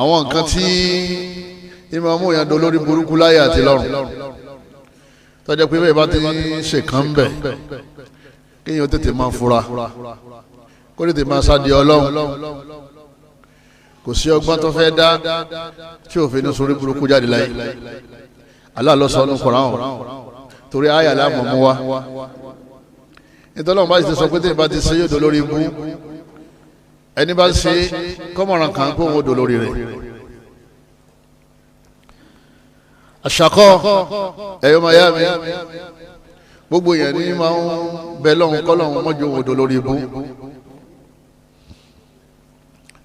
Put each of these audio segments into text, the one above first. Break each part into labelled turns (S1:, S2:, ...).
S1: àwọn nǹkan tí ìmáàmù yẹn do lórí burúkú láyé àti lọ́run tọ́jà pé bẹ́ẹ̀ bá ti ṣe kàn bẹ̀ kéèyàn tètè máa fura kó tètè máa sáde ọlọ́run kò sí ọgbọ́n tó fẹ́ dá tí òfin ní sórí burúkú jáde láyé Allah ló sọ ní Kùránì torí àyà láàmú mú wa nítorí wọn bá ti sọ pé tèmi bá ti ṣe yóò do lórí ibú ẹni bá ṣe kọ́mọ̀ràn kan kó wọn do lórí rẹ̀. àṣàkọ́ ẹ̀yọ́ máa yá mi gbogbo yẹn ní máa ń bẹ lọ́hùn kọ́lọ́hùn mọ́jú wọn do lórí ibú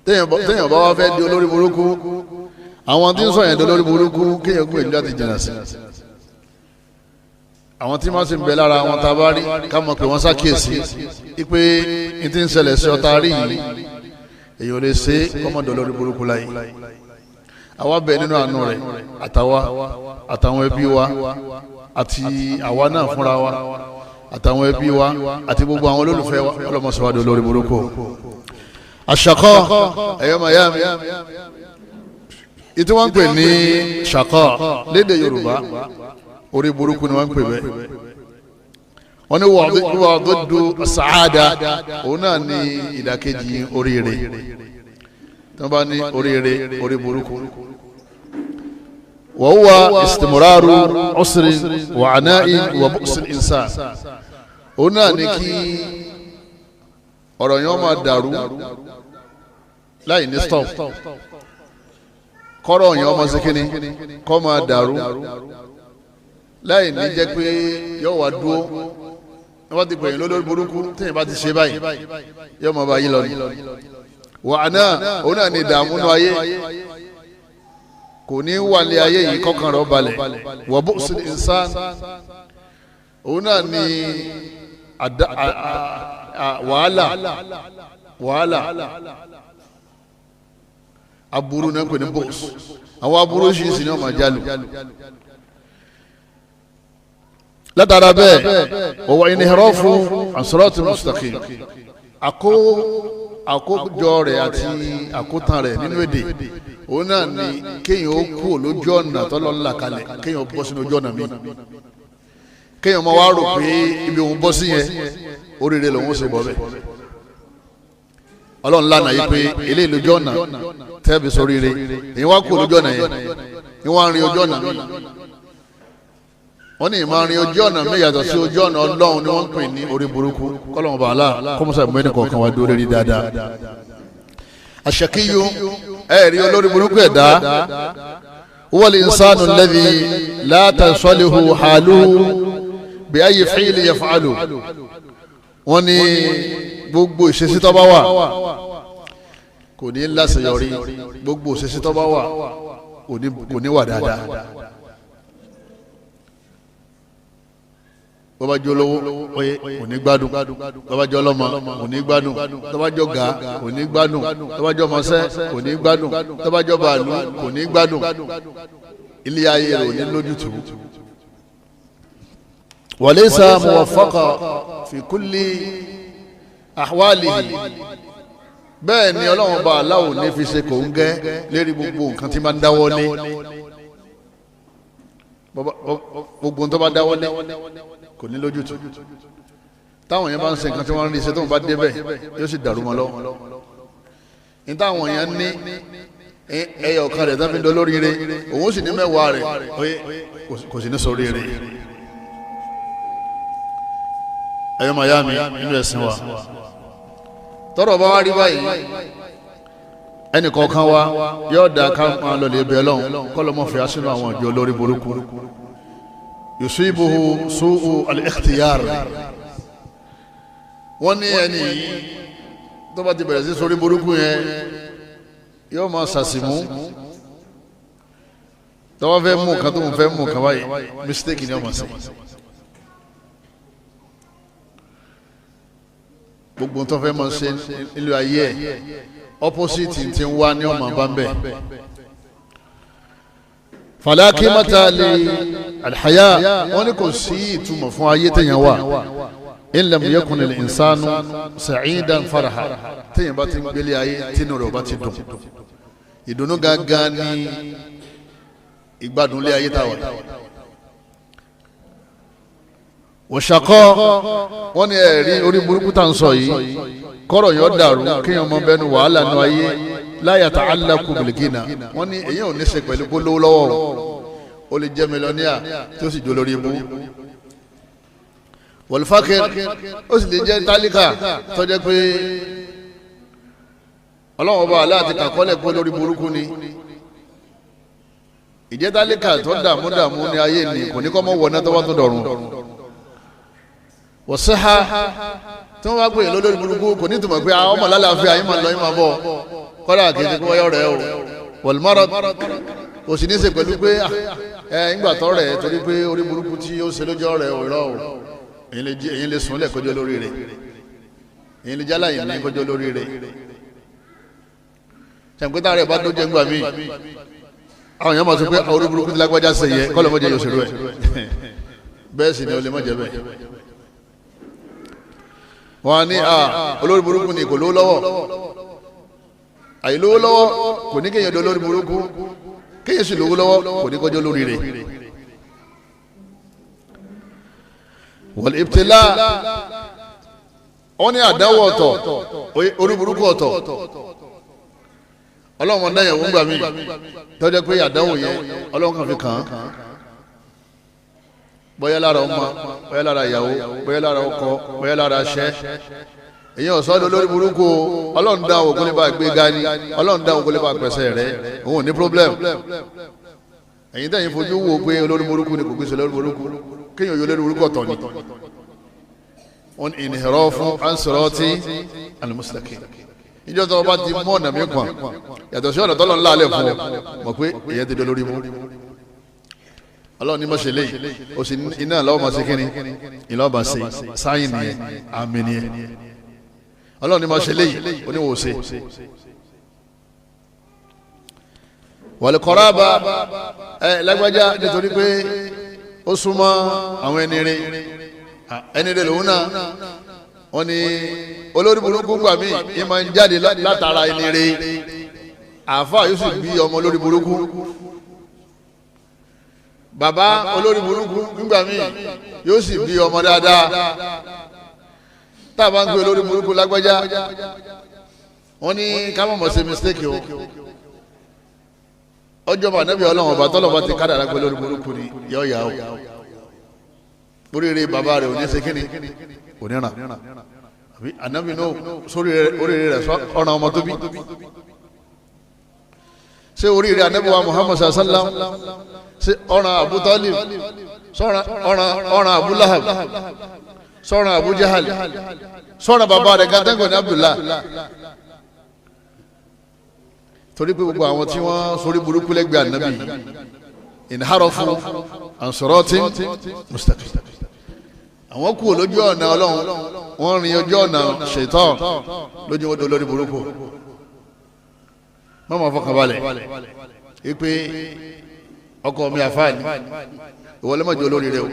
S1: téèyàn bá wá fẹ́ di olórí burúkú àwọn tí ń sọ yẹn di olórí burúkú kéèyàn gbìyànjú láti jìnnà sí àwọn tí wọ́n sì ń bẹ lára àwọn tá a bá rí ká mọ̀ pé wọ́n ṣàkíyèsí pé n ti ń ṣẹlẹ̀ sí ọ̀tá rí yìí èyí ò lè ṣe kọ́mọ̀dọ̀ lórí burúkú láyé àwa bẹ̀ nínú àánú rẹ̀ àtàwọn ẹbí wa àti àwa náà fúnra wa àtàwọn ẹbí wa àti gbogbo àwọn olólùfẹ́ wa ọlọ́mọṣẹ́wádìí olórí burúkú àṣàkọ́ ẹ̀yọ́ mayami ìtí wọ́n ń pè ní ṣàkọ́ lédè Yorùbá orí burúkú ni wọ́n ń pè bẹ́ẹ̀ wọ́n ní wà dọ́dọ̀ sàádà òun náà ní ìdàkejì oríire tí wọ́n bá ní oríire orí burúkú wa huwa istimraru usri wa ana'i wa bu'sil insan òun náà ní kí ọ̀rọ̀ yẹn máa dàrú láì ní stop kọ́rọ̀ yẹn ọmọ sí kínní kọ́ máa dàrú láì ní jẹ́ pé yóò wá dúró wọ́n ti pè é lórí burúkú téèyàn bá ti ṣe báyìí yóò máa bá yí lọ ní. wàhánà òun náà ní ìdààmú nù ayé kò ní wà ní ayé yìí kọ́kàn rẹ̀ balẹ̀ wa bu'sil insan òun náà ní wàhálà aburú náà ń pè ní bọ́ọ̀sì àwọn aburú ṣì sì ní ọmọ jálù látara bẹ́ẹ̀ ọwọ́ inhirafu an siratil mustaqim àkójọ rẹ̀ àti àkótán rẹ̀ nínú èdè òun náà ni kéèyàn ó kú lójú ọ̀nà tọ́lọ́ ńlá kalẹ̀ kéèyàn bọ́ sínú ojú ọ̀nà mi kéèyàn máa wá rò pé ibi òun bọ́ sí yẹn oríire lòun ó ṣe bọ́ bẹ́ẹ̀ ọlọ́run lánàá yìí pé eléyìí lójú ọ̀nà tẹ́ẹ̀bì sóríire èyí wá kú lójú ọ̀nà yẹn ni wọ́n á rin ojú ọ̀nà mi wọ́n ní ìmọ̀ rin ojú ọ̀nà mi yàtọ̀ sí ojú ọ̀nà ọlọ́run ni wọ́n ń pè ní orí burúkú kọ́lọ́mù bàálà kọ́mọ́sá ìmọ̀ẹ́nì kọ̀ọ̀kan wá dúró rí dáadáa. àṣàkíyù ẹ̀rí olórí burúkú ẹ̀dá wal insanu alladhi la tasalihu haluhu bi ayyi fi'li yaf'alu wọ́n ní gbogbo ìṣesí tó bá wà kò ní láṣeyọrí gbogbo ìṣesí tó bá wà kò ní wà dáadáa. bọ́bá jọ lówó oye kò ní gbádùn bọ́bá jọ lọ́mọ kò ní gbádùn bọ́bá jọ ga kò ní gbádùn bọ́bá jọ mọ́sẹ́ kò ní gbádùn bọ́bá jọ bàálù kò ní gbádùn ilé ayé rẹ̀ ò ní lójútùú. walaysa muwaffaqa fi kulli ahwalihi bẹ́ẹ̀ ni ọlọ́run bá aláwọ̀ ní fi ṣe kò ń gẹ́ lérí gbogbo nǹkan tí máa ń dáwọ́ lé gbogbo nǹkan tó bá dáwọ́ lé kò ní lójútùú táwọn yẹn bá ń ṣe nǹkan tí wọ́n ń rí ṣe tó ń bá débẹ̀ yóò sì dàrú mọ́ lọ́wọ́ ní táwọn yẹn ní ẹyọ kan rẹ̀ tán fi ń dọ lórí rẹ̀ òun sì ní mẹ́wàá rẹ̀ kò sì ní sórí rẹ̀ ẹ̀yọ́ mayami nínú ẹ̀sìn wa tọ́rọ̀ bá wá rí báyìí ẹnì kọ̀ọ̀kan wa yóò dá ká máa lọ lè bẹ̀ lọ́hùn kọ́lọ́mọ́ fìyà sínú àwọn ìjọ lórí burúkú yusibuhu su'u al-ikhtiyar wọ́n ní ẹni tó bá ti bẹ̀rẹ̀ sí sórí burúkú yẹn yóò máa ṣàṣìmú tó bá fẹ́ mú nǹkan tó ń fẹ́ mú nǹkan báyìí mistake ni wọ́n máa ṣe. gbogbo tó fẹ́ máa ṣe nílùú ayé ẹ̀ opposite ti ń wá ní ọmọ bá ń bẹ̀. fala qimata li alhaya wọ́n ní kò sí ìtumọ̀ fún ayé téèyàn wà in lam yakun al-insanu sa'idan faraha téèyàn bá ti ń gbélé ayé tínú rẹ̀ bá ti dùn ìdùnnú gangan ní ìgbádùn ilé ayé táwa òṣàkọ́ wọ́n ní ẹ̀rí orí burúkú tá à ń sọ yìí kọ́rọ̀ yọ dàrú kéèyàn mọ bẹ́nu wàhálà nu ayé la yata'allaqu bil ghina wọ́n ní èyí ò ní ṣe pẹ̀lú gbólówó lọ́wọ́ ó lè jẹ́ mílíọ̀nìyà tí ó sì jó lórí ibú wal faqir ó sì lè jẹ́ tálíkà tó jẹ́ pé ọlọ́wọ́n bá aláàtì kàkọ́lẹ̀ pé lórí burúkú ni ìjẹ́ tálíkà tó dààmú ní ayé ni kò ní kọ́ mọ́ wọ̀ náà tó wá tó dọ̀run wọ́sẹ́há tí wọ́n bá pè é lórí burúkú kò ní tùmọ̀ pé ọmọ lálàáfíà yín máa lọ yín máa bọ̀ kọ́dà kìí kó wáyọ̀ rẹ̀ o wọ̀lùmọ́rọ̀ kò sì ní í ṣe pẹ̀lú pé ńgbà tọ́ rẹ̀ torí pé orí burúkú tí ó ṣe lójọ́ rẹ̀ ò rọ̀ o èyí lè sùn lẹ̀ kọjọ́ lórí rẹ̀ èyí lè jálá yìí ní kọjọ́ lórí rẹ̀ ṣàǹkótá rẹ̀ bá tó jẹ́ ńgbà míì àwọn èèyàn máa sọ pé orí burúkú ti lágbájá ṣe yẹ kọ́lọ́ mọ́jẹ́ yóò ṣerú ẹ̀ bẹ́ẹ̀ sì ni o lè mọ́jẹ́ bẹ́ẹ̀ wọ́n á ní olórí burúkú ni kò lówó lọ́wọ́ àìlówó lọ́wọ́ kò ní kéèyàn do olórí burúkú kéèyàn sì lówó lọ́wọ́ kò ní kọjọ́ lórí rẹ̀ wal ibtila wọ́n ní àdánwò ọ̀tọ̀ orí burúkú ọ̀tọ̀ ọlọ́run mọ̀ dáyẹ̀wò ń gbà mí tọ́jọ́ pé àdánwò yẹn ọlọ́run kan fi kàn án bóyá lára ọmọ bóyá lára ìyàwó bóyá lára ọkọ bóyá lára aṣẹ́ èyí ò sọ́dọ̀ lórí burúkú ọlọ́run dá ògùn lè bá gbé gani ọlọ́run dá ògùn lè bá pẹ̀sẹ̀ rẹ̀ òun ò ní problem ẹ̀yin tẹ̀yìn fojú wo pé olórí burúkú ni kò gbèsè lórí burúkú kéèyàn yóò lórí burúkú ọ̀tọ̀ ni wọn inhirafu an sirati al-mustaqim ìjọ tó o bá ti mú ọ̀nà mi kàn yàtọ̀ sí ọ̀nà tọ́lọ̀ ńlá alẹ́ fún ọ mọ̀ pé èyẹ ti dé lórí mú ọlọ́run ní mọ̀ ṣe léyìí o sì iná lọ́wọ́ máa ṣe kíni ìlọ́ọ̀bà ṣe sáyìn nìyẹn àmì nìyẹn ọlọ́run ní mọ̀ ṣe léyìí oníwò ṣe. wal qaraba lágbájá nítorí pé ó súnmọ́ àwọn ẹni rẹ̀ lòun náà wọ́n ní olórí burúkú gbà mí ẹ máa ń jáde látara ẹni rẹ̀ àáfàá yóò sì bí ọmọ olórí burúkú bàbá olórí burúkú nígbà míì yóò sì bí ọmọ dáadáa tá a bá ń gbé olórí burúkú lágbájá wọ́n ní ká má mọ̀ ṣe mistake o ọjọ́ bá nẹ́bí ọlọ́run ọba tọ́lọ́ba ti kádàrá pé olórí burúkú ni yọ ya o oríire bàbá rẹ̀ ò ní ṣe kíni ò ní ràn àbí ànábì náà sórí oríire rẹ̀ ọ̀ràn ọmọ tó bí ṣé oríire ànábì wa Muhammad sallam ṣé ọ̀ràn Abu Talib ọ̀ràn Abu Lahab sọ̀ràn Abu Jahal sọ̀ràn bàbá rẹ̀ gàdẹ́gàn ní Abdullah torí pé gbogbo àwọn tí wọ́n sórí burúkú lẹ́gbẹ̀ẹ́ ànábì inharafu an siratin mustaqim àwọn kú lójú ọ̀nà ọlọ́run wọ́n rìn ojú ọ̀nà ṣaitan lójú wọn lórí burúkú mọ́mọ́ fọkànbalẹ̀ ipe ọkọ mi àfáàní ìwọlẹ́mọ̀jọ olórí rẹ o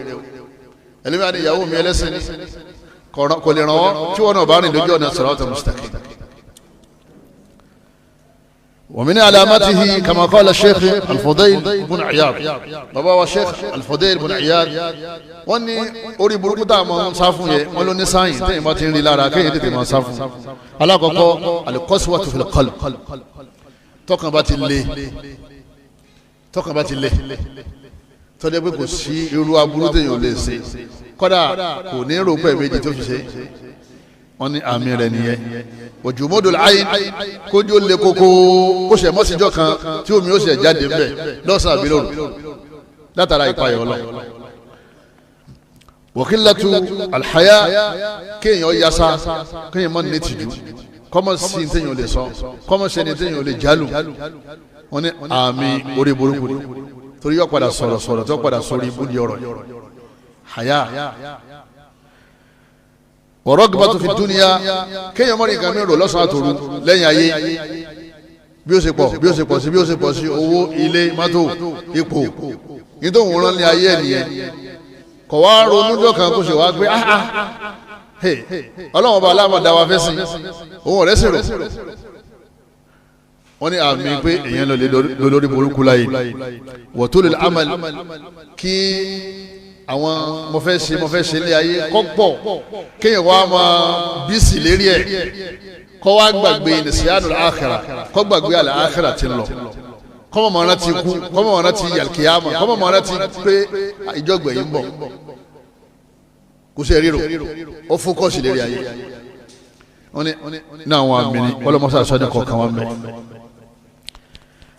S1: ẹlẹ́mìí àti ìyàwó mi ẹlẹ́sìn ni kò lè ràn ọ́ tí wọ́n náà bá rìn lójú ọ̀nà siratal mustaqim. ومن علامته كما قال الشيخ الفضيل بن عياض بابا والشيخ الفضيل بن عياض واني اوري برúkú tá ma safu ye wọ́n ló ní sáyìn te ma tin rí lára ke tètè ma safu alakoko alqaswatu fil qalb tọ́kàn bá ti lé tó dé pé kò sí irú aburú te yóò lè ṣe kódà kò ní rò pé méjì tó fi ṣe wọ́n ní àmì rẹ̀ nìyẹn ojúmọ́dọ̀ ayin kójú lè koko kó ṣe mọ́síjọ́ kan tí omi ó ṣe jáde ńbẹ lọ́sàn àbí lóru látara ìpayọ̀ ọlọ́ wọ́kílẹ̀tù alhaya kéèyàn yasa kéèyàn mọ́ ní tìjú kọ́mọ̀ sí ní téèyàn lè sọ kọ́mọ̀ sí ní téèyàn lè jálù wọ́n ní àmì orí burúkú torí yóò padà sọ̀rọ̀ tó padà sórí ibú di ọ̀rọ̀ haya wọ̀rọ̀gbàtò fi dúnìyà kéèyàn mọ́rin nǹkan mìíràn lọ́sàn-án àtòru lẹ́yìn ayé bí ó ṣe pọ̀ sí owó ilé mọ́tò ipò ní tó ń rán ní ayé ẹ̀nìyẹn kọ̀ wá ronú dọ́kan kó ṣe wá gbé ọlọ́run ọba aláàmọ̀ dá wa fẹ́ sí òun ọ̀rẹ́ sì rò wọ́n ní àmì pé èèyàn lọ lè lórí burúkú láyé wa tulul amal kí àwọn mo fẹ́ ṣe ilé ayé kọ́ pọ̀ kéèyàn wá máa bísí lérí ẹ̀ kọ́ wá gbàgbé nìṣíyànù àkhírà kọ́ gbàgbé àlẹ́ àkhírà ti lọ kọ́mọ̀ mọ̀ọ́nà ti kú kọ́mọ̀ mọ̀ọ́nà ti yàlkìyàmà kọ́mọ̀ mọ̀ọ́nà ti pé ìjọgbẹ̀ yìí ń bọ̀ kò sí ríro ó fókọ̀sì lérí ayé wọ́n ní àwọn àmì ní ọlọ́mọṣà sọ́dún kọ̀ọ̀kan wọn bẹ̀.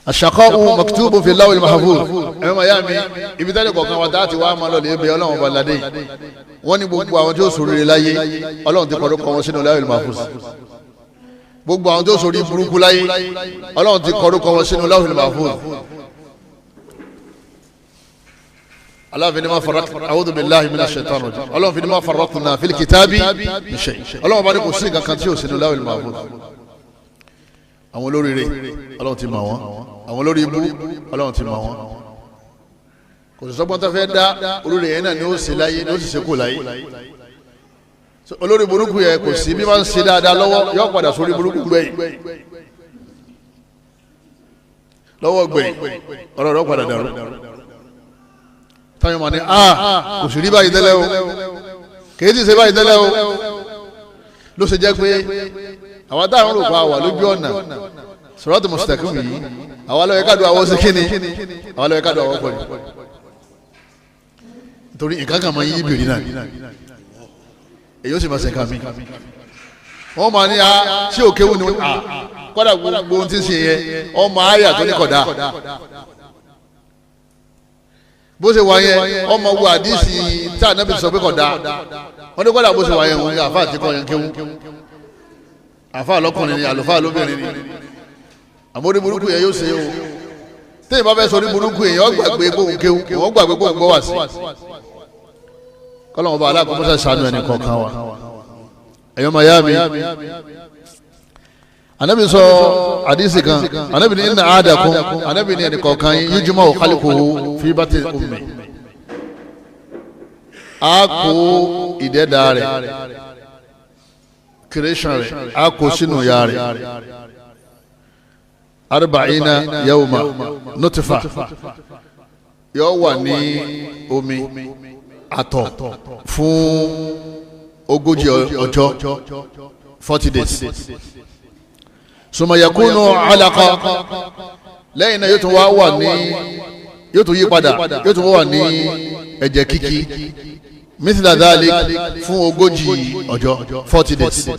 S1: àṣàkọ́hún maktubu fi lawil mahfuz ẹ̀rọ mayami ibi tẹ́lẹ̀ kọ̀ọ̀kan wa dáàtì wá máa lọ lè bẹ ọlọ́run ọba ládé wọ́n ní gbogbo àwọn tí ó sòrò rere láyé ọlọ́run ti kọ̀ọ̀kan wọn sínú lawil mahfuz gbogbo àwọn tó sòrí burúkú láyé ọlọ́run ti kọ̀ọ̀kan wọn sínú lawil mahfuz. Allah fi ni ma farat a'udhu billahi minash shaitanir rajim Allah fi ni ma faratna fil kitabi bi shay Allah bá ní kò sí nǹkan kan tí ó sínú lawil mahfuz. àwọn olórí rẹ̀ ọlọ́run ti mọ̀ wọ́n àwọn olórí ibú ọlọ́run ti mọ̀ wọ́n kò sí sọ́gbọ́n tó fẹ́ dá olórí yẹn náà ni ó ṣe láyé ni ó sì ṣe kó láyé olórí burúkú yẹn kò sí bí wọ́n ń ṣe dáadáa lọ́wọ́ yóò padà sórí burúkú gbẹ̀yìn lọ́wọ́ gbẹ̀yìn ọ̀rọ̀ rẹ̀ padà dàrú táyọ̀ mọ̀ ní kò sì rí báyìí tẹ́lẹ̀ o kìí ti ṣe báyìí tẹ́lẹ̀ o ló ṣe jẹ́ pé àwọn táwọn rò pa wà lójú ọ̀nà siratu mustaqim yìí àwọn alọ́ ẹ̀ka dùn àwọn ṣe kíni àwọn alọ́ ẹ̀ka dùn àwọn pọ̀jù nítorí nǹkan kan máa yí bìrì náà èyí ó sì máa ṣe nǹkan mi wọ́n máa ní ṣé òkèwù ni kọ́dà gbogbo ohun tí ń ṣe yẹn ọmọ àyà tó ní kọ̀dá bó ṣe wà yẹn ọmọ wo àdìsí tí ànábì sọ pé kọ̀dá wọ́n ní kọ́dà bó ṣe wà yẹn òun àfa àti kọ́ yẹn kéwù àfa lọ́kùnrin ni àlùfáà lóbìnrin ni àmórí burúkú yẹn yóò ṣe o téèyàn bá fẹ́ sọ ní burúkú yẹn wọ́n gbàgbé gbóhùn kéwù wọ́n gbàgbé gbóhùn gbọ́ wá sí kọ́lọ́mọba aláàkọ́mọ́sá ṣàánú ẹni kọ̀ọ̀kan wa ẹ̀yọ́ máa yá mi anabi sọ àdìsí kan anabi ní inna ahadakum anabi ní ẹni kọ̀ọ̀kan yujma'u khalquhu fi batni ummi a kó ìdẹ́dà rẹ̀ creation rẹ̀ a kó sínú ya rẹ̀ arba'ina yawma nutfa yóò wà ní omi àtọ̀ fún 40 ọjọ́ 40 days suma yakunu alaqa lẹ́yìn náà yóò tún wá wà ní yóò tún yí padà yóò tún wà ní ẹ̀jẹ̀ kíkí mithla dhalik fún 40 ọjọ́ 40 days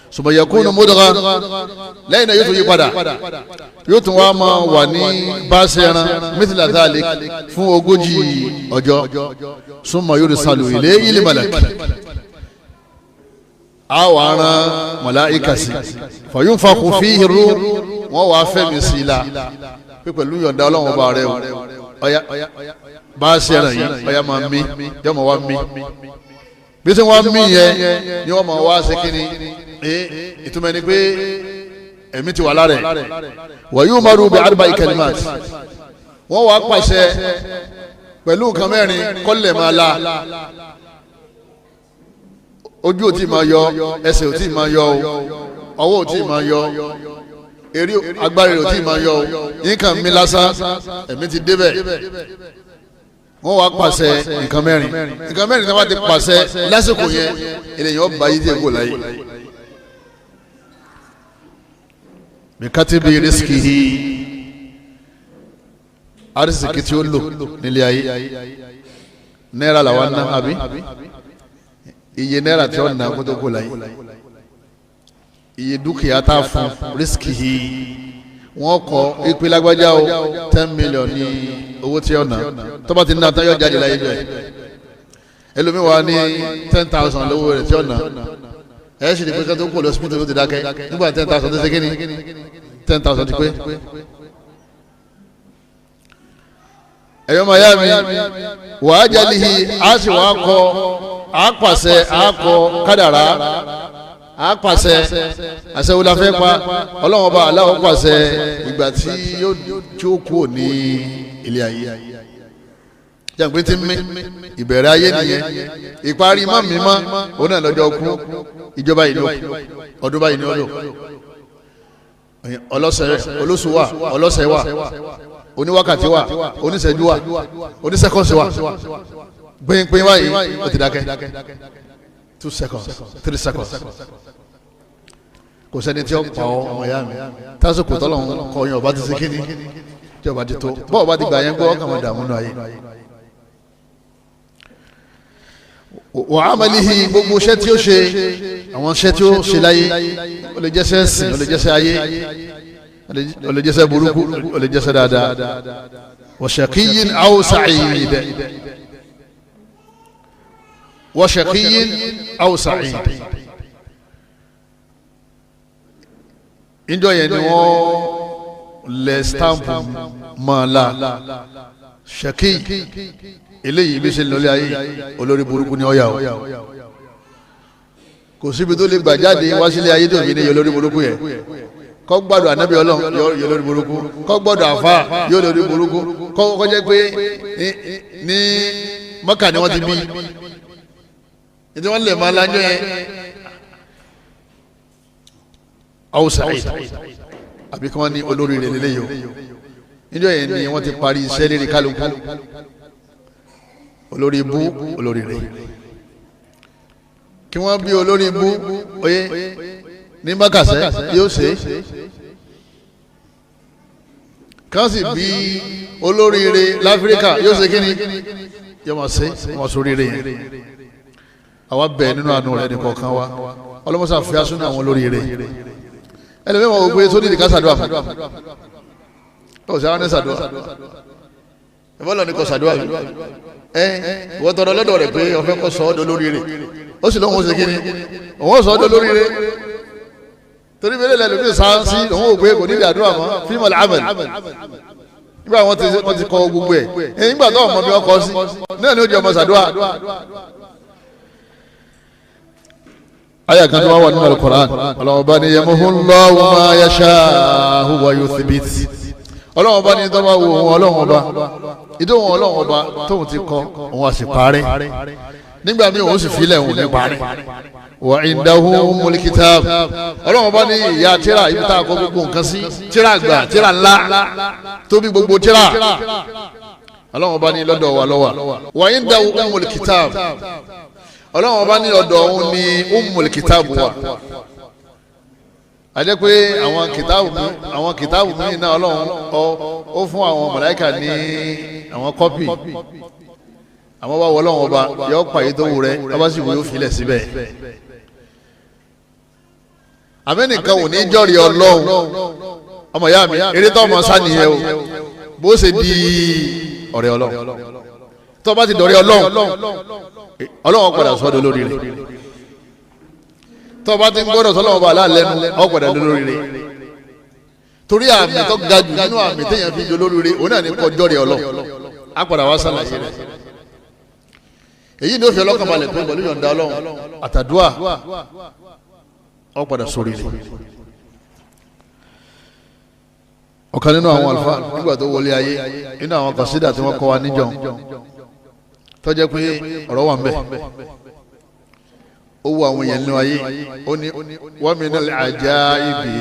S1: suma yakunu mudgha lẹ́yìn náà yóò tún yí padà yóò tún wá máa wà ní báṣẹ́ran mithla dhalik fún 40 ọjọ́ summa yursalu ilayhi al-malak awaran malaika sí fayunfakhu fihi ruh wọ́n wá fẹ́mi sí i la pé pẹ̀lú yọ̀ǹda ọlọ́run ọba rẹ o ọ̀yá báṣẹ́ran yìí ọ̀yá máa mí yọ̀ máa wá mí bí tí wọ́n mí yẹn ni wọ́n máa wá ṣe kíni ìtumọ̀ ni pé ẹ̀mí ti wà lára ẹ̀ wa yu'maru bi arba'i kalimat wọ́n wá pàṣẹ pẹ̀lú nǹkan mẹ́rin kọ́lẹ̀ máa la ojú ò tí máa yọ ẹsẹ̀ ò tí máa yọ ọwọ́ ò tí máa yọ eré agbára ò tí máa yọ nǹkan mi lásán ẹ̀mí ti débẹ̀ wọ́n wá pàṣẹ nǹkan mẹ́rin tí wọ́n bá ti pàṣẹ lásìkò yẹn ènìyàn bá yí díẹ̀ kó láyé. bikatibi rizqihi arísìkì tí ó lò nílé ayé náírà làwọn ná àbí iye náírà tí ó ná kó tó kó láyé iye dúkìá tá a fún rizqihi wọ́n kọ ìpè lágbájá o 10 million ní owó tí ó ná tó bá ti ná tán yóò jáde láyé jọ ẹ ẹlòmíì wà ní 10,000 lówó rẹ̀ tí ó ná ẹ sì ní pé ká tó kó lọ sípítù tó ti dákẹ́ nígbà 10,000 tó ṣe kí ni 10,000 ti pé. ẹ̀yọ́ máa yá mi wàá jalihi a sì wá kọ a pàṣẹ a kọ kádàrá a pàṣẹ àṣẹwò fẹ́ pa ọlọ́wọ́n bá aláwọ̀ pàṣẹ ìgbà tí yóò jókòó ní ilé ayé jàǹgbé tí mi ìbẹ̀rẹ̀ ayé nìyẹn ìparí mọ́ mi mọ́ òun náà lọ́jọ́ kú ìjọba yìí ló ọdún báyìí ní ọdún ọlọ́sẹ̀ olóṣù wà ọlọ́sẹ̀ wà oníwákàtí wà oníṣẹ́jú wà oníṣẹ́kọ̀nsì wà pínpín wáyé ó ti dákẹ́ 2 seconds 3 seconds kò sẹ́ni tí ó pa ọ́ ọmọ ìyá mi tásìkò tọ́lọ́hún kọ yẹn ọba ti ṣe kíní tí ọba ti tó bọ́ọ̀ bá ti gbà yẹn gbọ́ ọkàn mọ̀ dààmú náà yìí. wà á mẹ́lìhì gbogbo iṣẹ́ tí ó ṣe àwọn iṣẹ́ tí ó ṣe láyé ó lè jẹ́sẹ́ ẹ̀sìn ó lè jẹ́sẹ́ ayé ó lè jẹ́sẹ́ burúkú ó lè jẹ́sẹ́ dáadáa wa shaqiyyin aw sa'id wa shaqiyyin aw sa'id. ìjọ yẹn ni wọ́n lẹ̀ stamp mọ́ la ṣẹ́kì eléyìí bí ṣe lọ́lẹ́ ayé olórí burúkú ni ọ̀yà o kò síbi tó lè gbà jáde wá sílé ayé tó fi ní olórí burúkú yẹn kọ́ gbọ́dọ̀ ànábì ọlọ́run yóò olórí burúkú kọ́ gbọ́dọ̀ àfa yóò olórí burúkú kọ́ jẹ́ pé ní Mọ́kà ni wọ́n ti bí ìdí wọ́n lè máa lájọ́ yẹn aw sa'id àbí kí wọ́n ní olórí rẹ̀ lélẹ́yìí o níjọ́ yẹn ni wọ́n ti parí iṣẹ́ lérí kálukú olórí ibú olórí rẹ̀ kí wọ́n bí olórí ibú oyé ní mákàsẹ́ yóò ṣe kán sì bí olórí rẹ̀ láfíríkà yóò ṣe kíni yóò máa ṣe wọ́n sórí rẹ̀ yẹn àwa bẹ̀ nínú àánú rẹ̀ nìkan kan wa ọlọ́mọṣà fi asúnà àwọn olórí rẹ̀ ẹlẹ́mìí wọn ò gbé sódì nìkan ṣàdúrà fún ọ ṣe àwọn ní ṣàdúrà ìbọ́lọ̀ ní kò ṣàdúrà fún ìwọ́n tọrọ lọ́dọ̀ rẹ̀ pé ọ̀fẹ́ kọ́ sọ ọ́ dọ lórí rẹ̀ ó sì lóun ó ṣe kíni òun ó sọ ọ́ dọ lórí rẹ̀ torí bẹ́ẹ̀ lẹ́nu bí sáńsì òun ò gbé kò ní ìdàdúrà mọ́ fíìmù àmàlì nígbà wọn ti kọ gbogbo ẹ̀ nígbà tó ọmọ bí wọn kọ sí náà ni ó jẹ́ ọmọ ṣàdúrà. aya kan tó wà nínú al-Qur'an Ọlọ́hun bá ní yamuhullahu ma yasha'u wa yuthbit Ọlọ́hun bá ní tó bá wù wọn Ọlọ́hun bá ìdóhùn Ọlọ́hun bá tóun ti kọ òun àti parẹ́ nígbà míì òun sì filẹ̀ òun ní parẹ́ wa indahu ummul kitab Ọlọ́hun bá ní ìyá tíra ibi tá a kọ gbogbo nǹkan sí tíra àgbà tíra ńlá tóbi gbogbo tíra Ọlọ́hun bá ní lọ́dọ̀ wa ló wà wa indahu ummul kitab Ọlọ́run bá ní ọ̀dọ̀ òun ní ummul kitabu wa àjẹ́ pé àwọn kìtàbù mi náà Ọlọ́run ó fún àwọn màláíkà ní àwọn kọ́pì àwọn wá wọ Ọlọ́run ọba yọ pàyé tó wù rẹ ọba sì wù yóò filẹ̀ síbẹ̀ amẹ́nìkan ò ní jọ́rìí Ọlọ́run ọmọ ìyá mi eré tó ọmọ sánìyẹn o bó ṣe di ọ̀rẹ́ Ọlọ́run tó bá ti dọ̀rẹ́ Ọlọ́run padà sọ́dọ̀ lórí rẹ̀ tó bá ti ń gbọ́dọ̀ sọ́lọ́wọ́ bá aláàlẹ́nu ọ̀ padà lórí rẹ̀ torí àmì tó ga jù nínú àmì téèyàn fi jọ lórí rẹ̀ òun náà ní kọjọ́ rẹ̀ Ọlọ́run á padà wá sálàyé rẹ̀ èyí ni ó fi ọlọ́kàn balẹ̀ pé pẹ̀lú yọ̀ǹda Ọlọ́run àtàdúà ọ̀ padà sórí rẹ̀ ọ̀kan nínú àwọn àlùfáà nígbà tó wọlé ayé nínú àwọn kọ̀sídà tí wọ́n kọ́ wa níjọ́ tó jẹ́ pé ọ̀rọ̀ wà ń bẹ̀ ó wọ àwọn èèyàn nínú ayé ó ní wa minal ajaibi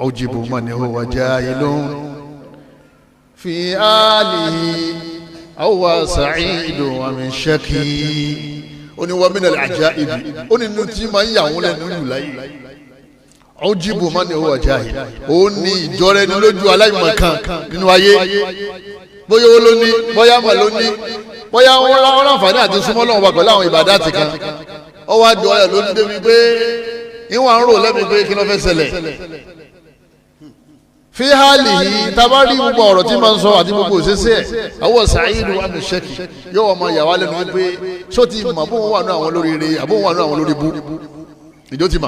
S1: ujibu man huwa jahilun fi alihi aw wa sa'idun wa min shaki ó ní wa minal ajaibi ó ní inú tí máa ń yà wọ́n lẹ́nu ìlú láyé ujibu man huwa jahil ó ní ìjọra ẹni lójú aláìmọ̀kan nínú ayé bóyá owó ló ní bóyá mà ló ní bóyá wọn láǹfààní àti súnmọ́ lọ́wọ́ wa pẹ̀lú àwọn ìbàdàn àti kan ó wá jọ ẹ̀ ló ní débi pé ìwọ̀n à ń rò lẹ́mi pé kí ló fẹ́ ṣẹlẹ̀ fi hali yìí tabari gbogbo ọ̀rọ̀ tí ma ń sọ àti gbogbo òṣèṣe ẹ̀ àwọn sàáyìdù àmì ṣẹ́kì yóò wọ́n máa yàwá lẹ́nu wípé ṣó ti mọ̀ àbóhùn wà ní àwọn lórí ire àbóhùn wà ní àwọn lórí bú ìjó ti mà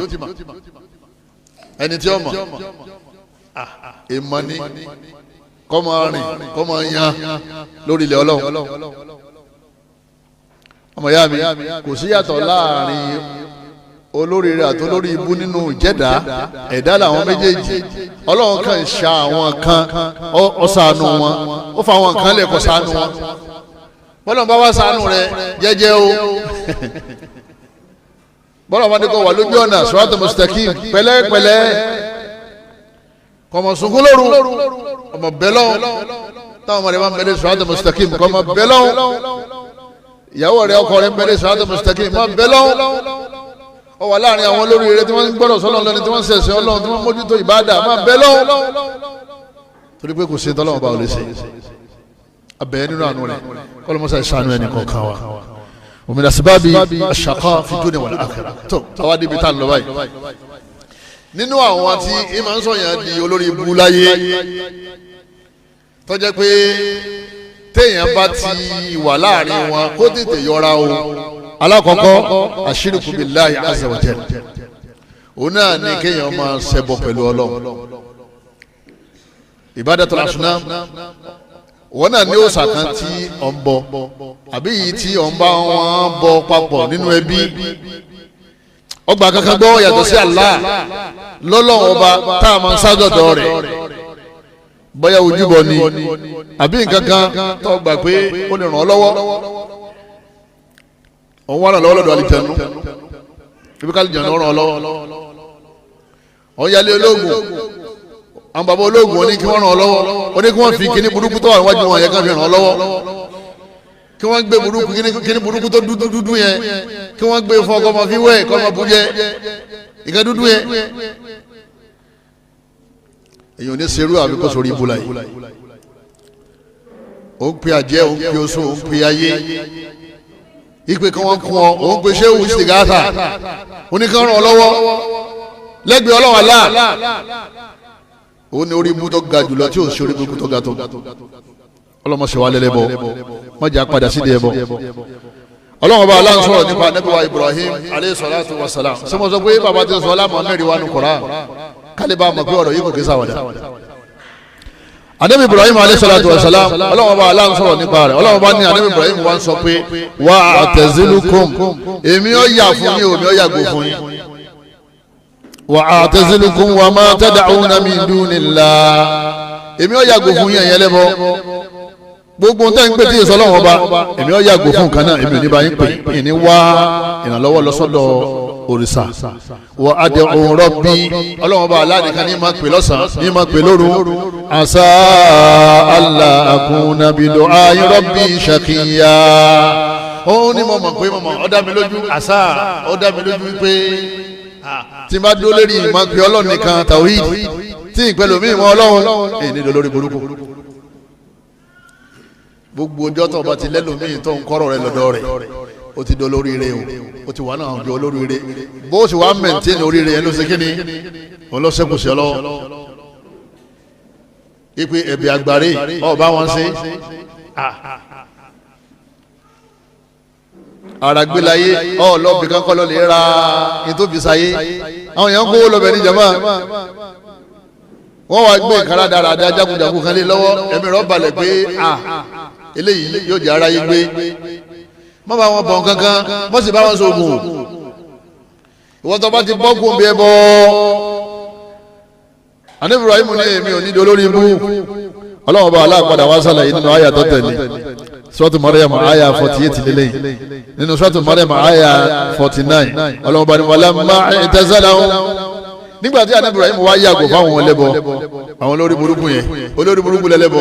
S1: ẹni tí ó mọ̀ èèmọ̀ ni kọ́ máa rìn kọ́ máa yan lórí ilẹ̀ Ọlọ́run ọmọ ìyá mi kò sí yàtọ̀ láàrin olórí rẹ̀ àti olórí ibú nínú ìjẹ́dá ẹ̀dá làwọn méjèèjì Ọlọ́run kan ṣa àwọn kan ó ṣàánú wọn ó fa àwọn kan lè kó ṣàánú wọn bọ́lá bá wá ṣàánú rẹ̀ jẹ́jẹ́ o bọ́lá bá ní kó wà lójú ọ̀nà suratul mustaqim pẹ̀lẹ́pẹ̀lẹ́ kọ́mọ sunkún lóru ọmọ bẹ́lọ́ táwọn ọmọ rẹ̀ máa ń bẹ̀rẹ̀ sirata mustaqim kọ́mọ bẹ́lọ́ ìyàwó rẹ̀ ọkọ rẹ̀ ń bẹ̀rẹ̀ sirata mustaqim máa bẹ́lọ́ ó wà láàrin àwọn olórí rẹ̀ tí wọ́n ń gbọ́dọ̀ sọ́lọ́ lọ́ni tí wọ́n ń ṣẹ̀ṣẹ̀ Ọlọ́run tí wọ́n mójútó ìbádà máa bẹ́lọ́ torí pé kò sí tọ́lọ́wọ́n bá ò lè ṣe abẹ́yẹ nínú àánú rẹ̀ kọ́lọ́mọ́sá ìṣàánú ẹnì kọ̀ọ̀kan wa ومن أسباب الشقاء في الدنيا والآخرة tó àwa débi tá à ń lọ báyìí nínú àwọn tí ìmọ̀ ń sọ̀yàn di olórí ibú láyé tó jẹ́ pé téèyàn bá ti wà láàrin wọn kó tètè yọra o alákọ̀ọ́kọ́ àṣírìkù billahi azza wa jalla òun náà ni kéèyàn máa ṣẹbọ pẹ̀lú Ọlọ́run ibadatul asnam wọn náà ní òòṣà kan tí ọ̀ ń bọ àbí yìí tí ọ̀ ń bá wọn bọ papọ̀ nínú ẹbí ọgbà kankan gbọ́ yàtọ̀ sí Allah lọ́lọ́wọ́ ọba tá a máa ń sádọ̀dọ̀ rẹ̀ bóyá ojúbọ ni àbí nǹkan kan tó gbà pé ó lè ràn ọ́ lọ́wọ́ òun wà ràn lọ́wọ́ lọ́dọ̀ àlìjẹ̀nu ibi ká àlìjẹ̀nu ràn ọ́ lọ́wọ́ òun yálé ológun àwọn bàbá ológun ó ní kí wọ́n ràn ọ́ lọ́wọ́ ó ní kí wọ́n fi kíní burúkú tó wà níwájú wọn yẹn ká fi ràn ọ́ lọ́wọ́ kí wọ́n gbé burúkú kíní burúkú tó dúdú yẹn kí wọ́n gbé fún ọkọ̀ ọmọ fi wẹ̀ kọ́ ọmọ bùjẹ́ ìka dúdú yẹn èyàn ò ní serú àbí kó sórí ibùlà yìí ó ń pe àjẹ́ ó ń pe oṣù ó ń pe ayé ìpè kí wọ́n kún ọ ó ń pe ṣéwù sìgáàtà ó ní kí wọ́n ràn ọ́ lọ́wọ́ lẹ́gbẹ̀ẹ́ ọlọ́wọ́ àlá ó ní orí ibú tó ga jùlọ tí ò sí orí ibú tó ga tó ọlọ́mọ ṣe wá lẹ́lẹ́bọ mọ́jà padà sídìí ẹbọ ọlọ́wọ́n bá aláǹ sọ̀rọ̀ nípa Ànábì wa Ibrahim aleyhi salatu wa salam ṣé mo sọ pé bàbá ti sọ ọlámọ mẹ́rin wa nù Kùránì kálí bá mọ̀ pé ọ̀rọ̀ yìí kò kí sáwọ́dà Ànábì Ibrahim aleyhi salatu wa salam ọlọ́wọ́n bá aláǹ sọ̀rọ̀ nípa rẹ̀ ọlọ́wọ́n bá ní Ànábì Ibrahim wa ń sọ pé wa a'tazilukum èmi ó yà fún yín èmi ó yàgò fún yín wa a'tazilukum wa ma tad'una min dunillah èmi ó yàgò fún yín ẹ̀yẹ́ lẹ́bọ gbogbo ń tẹ́ ń pè tí èso ọlọ́run ọba èmi ó yàgò fún nǹkan náà èmi ò ní bá yín pè ìní wá ìrànlọ́wọ́ lọ́sọ́dọ̀ òrìṣà wa ad'u rabbi ọlọ́run ọba aládìkan ní máa pè lọ́sàn-án ní máa pè lóru asa alla akuna bi du'ai rabbi shaqiya ó ní mo mọ̀ pé mo mọ̀ ó dá mi lójú àṣà ó dá mi lójú wípé tí n bá dúró lérí ìmọ̀ pé ọlọ́run nìkan tawhid tí ìpẹ́lú mi ìmọ̀ ọlọ́run èyí ní lórí burúkú gbogbo ọjọ́ tó bá ti lẹ́lòmíì tó ń kọ́rọ̀ rẹ lọ́dọ̀ rẹ̀ ó ti dolórí rẹ o ti wà náà ọjọ́ olórí rẹ bó sì wá mẹ̀ntẹ́nì orí rẹ yẹn ló ṣe kí ni òun ló ṣẹ́kù sí ọ lọ́wọ́ ipe ẹ̀bì àgbàre ọ̀ bá wọn ṣe àràgbélayé ọ̀ lọ́ọ̀bì kankan lọ́ọ́ lè ra ìtòbísayé àwọn èèyàn ń kówó lọ́bẹ̀ ní jama wọ́n wá gbé ìkárà dáradára jákujàku kan lé lọ́wọ́ ẹ̀mí rọ̀ balẹ̀ pé eléyìí yóò jẹ́ aráyé gbé má bá wọn bọ̀ kankan má sì bá wọn sọ̀gùn ìwọ́n tó bá ti bọ́ kún bí ẹ bọ́ Ànábì Ibrahim ní èmi ò ní di olórí ibú ọlọ́wọ́n bá aláàpadà wá sálàyé nínú àyà tó tẹ̀lé Suratu Maryam àyà 48 lélẹ́yìn nínú Suratu Maryam àyà 49 ọlọ́wọ́n bá ní walamma i'tazalahum nígbà tí Ànábì Ibrahim wá yàgò fáwọn ẹlẹ́bọ àwọn olórí burúkú yẹn olórí burúkú lẹ́lẹ́bọ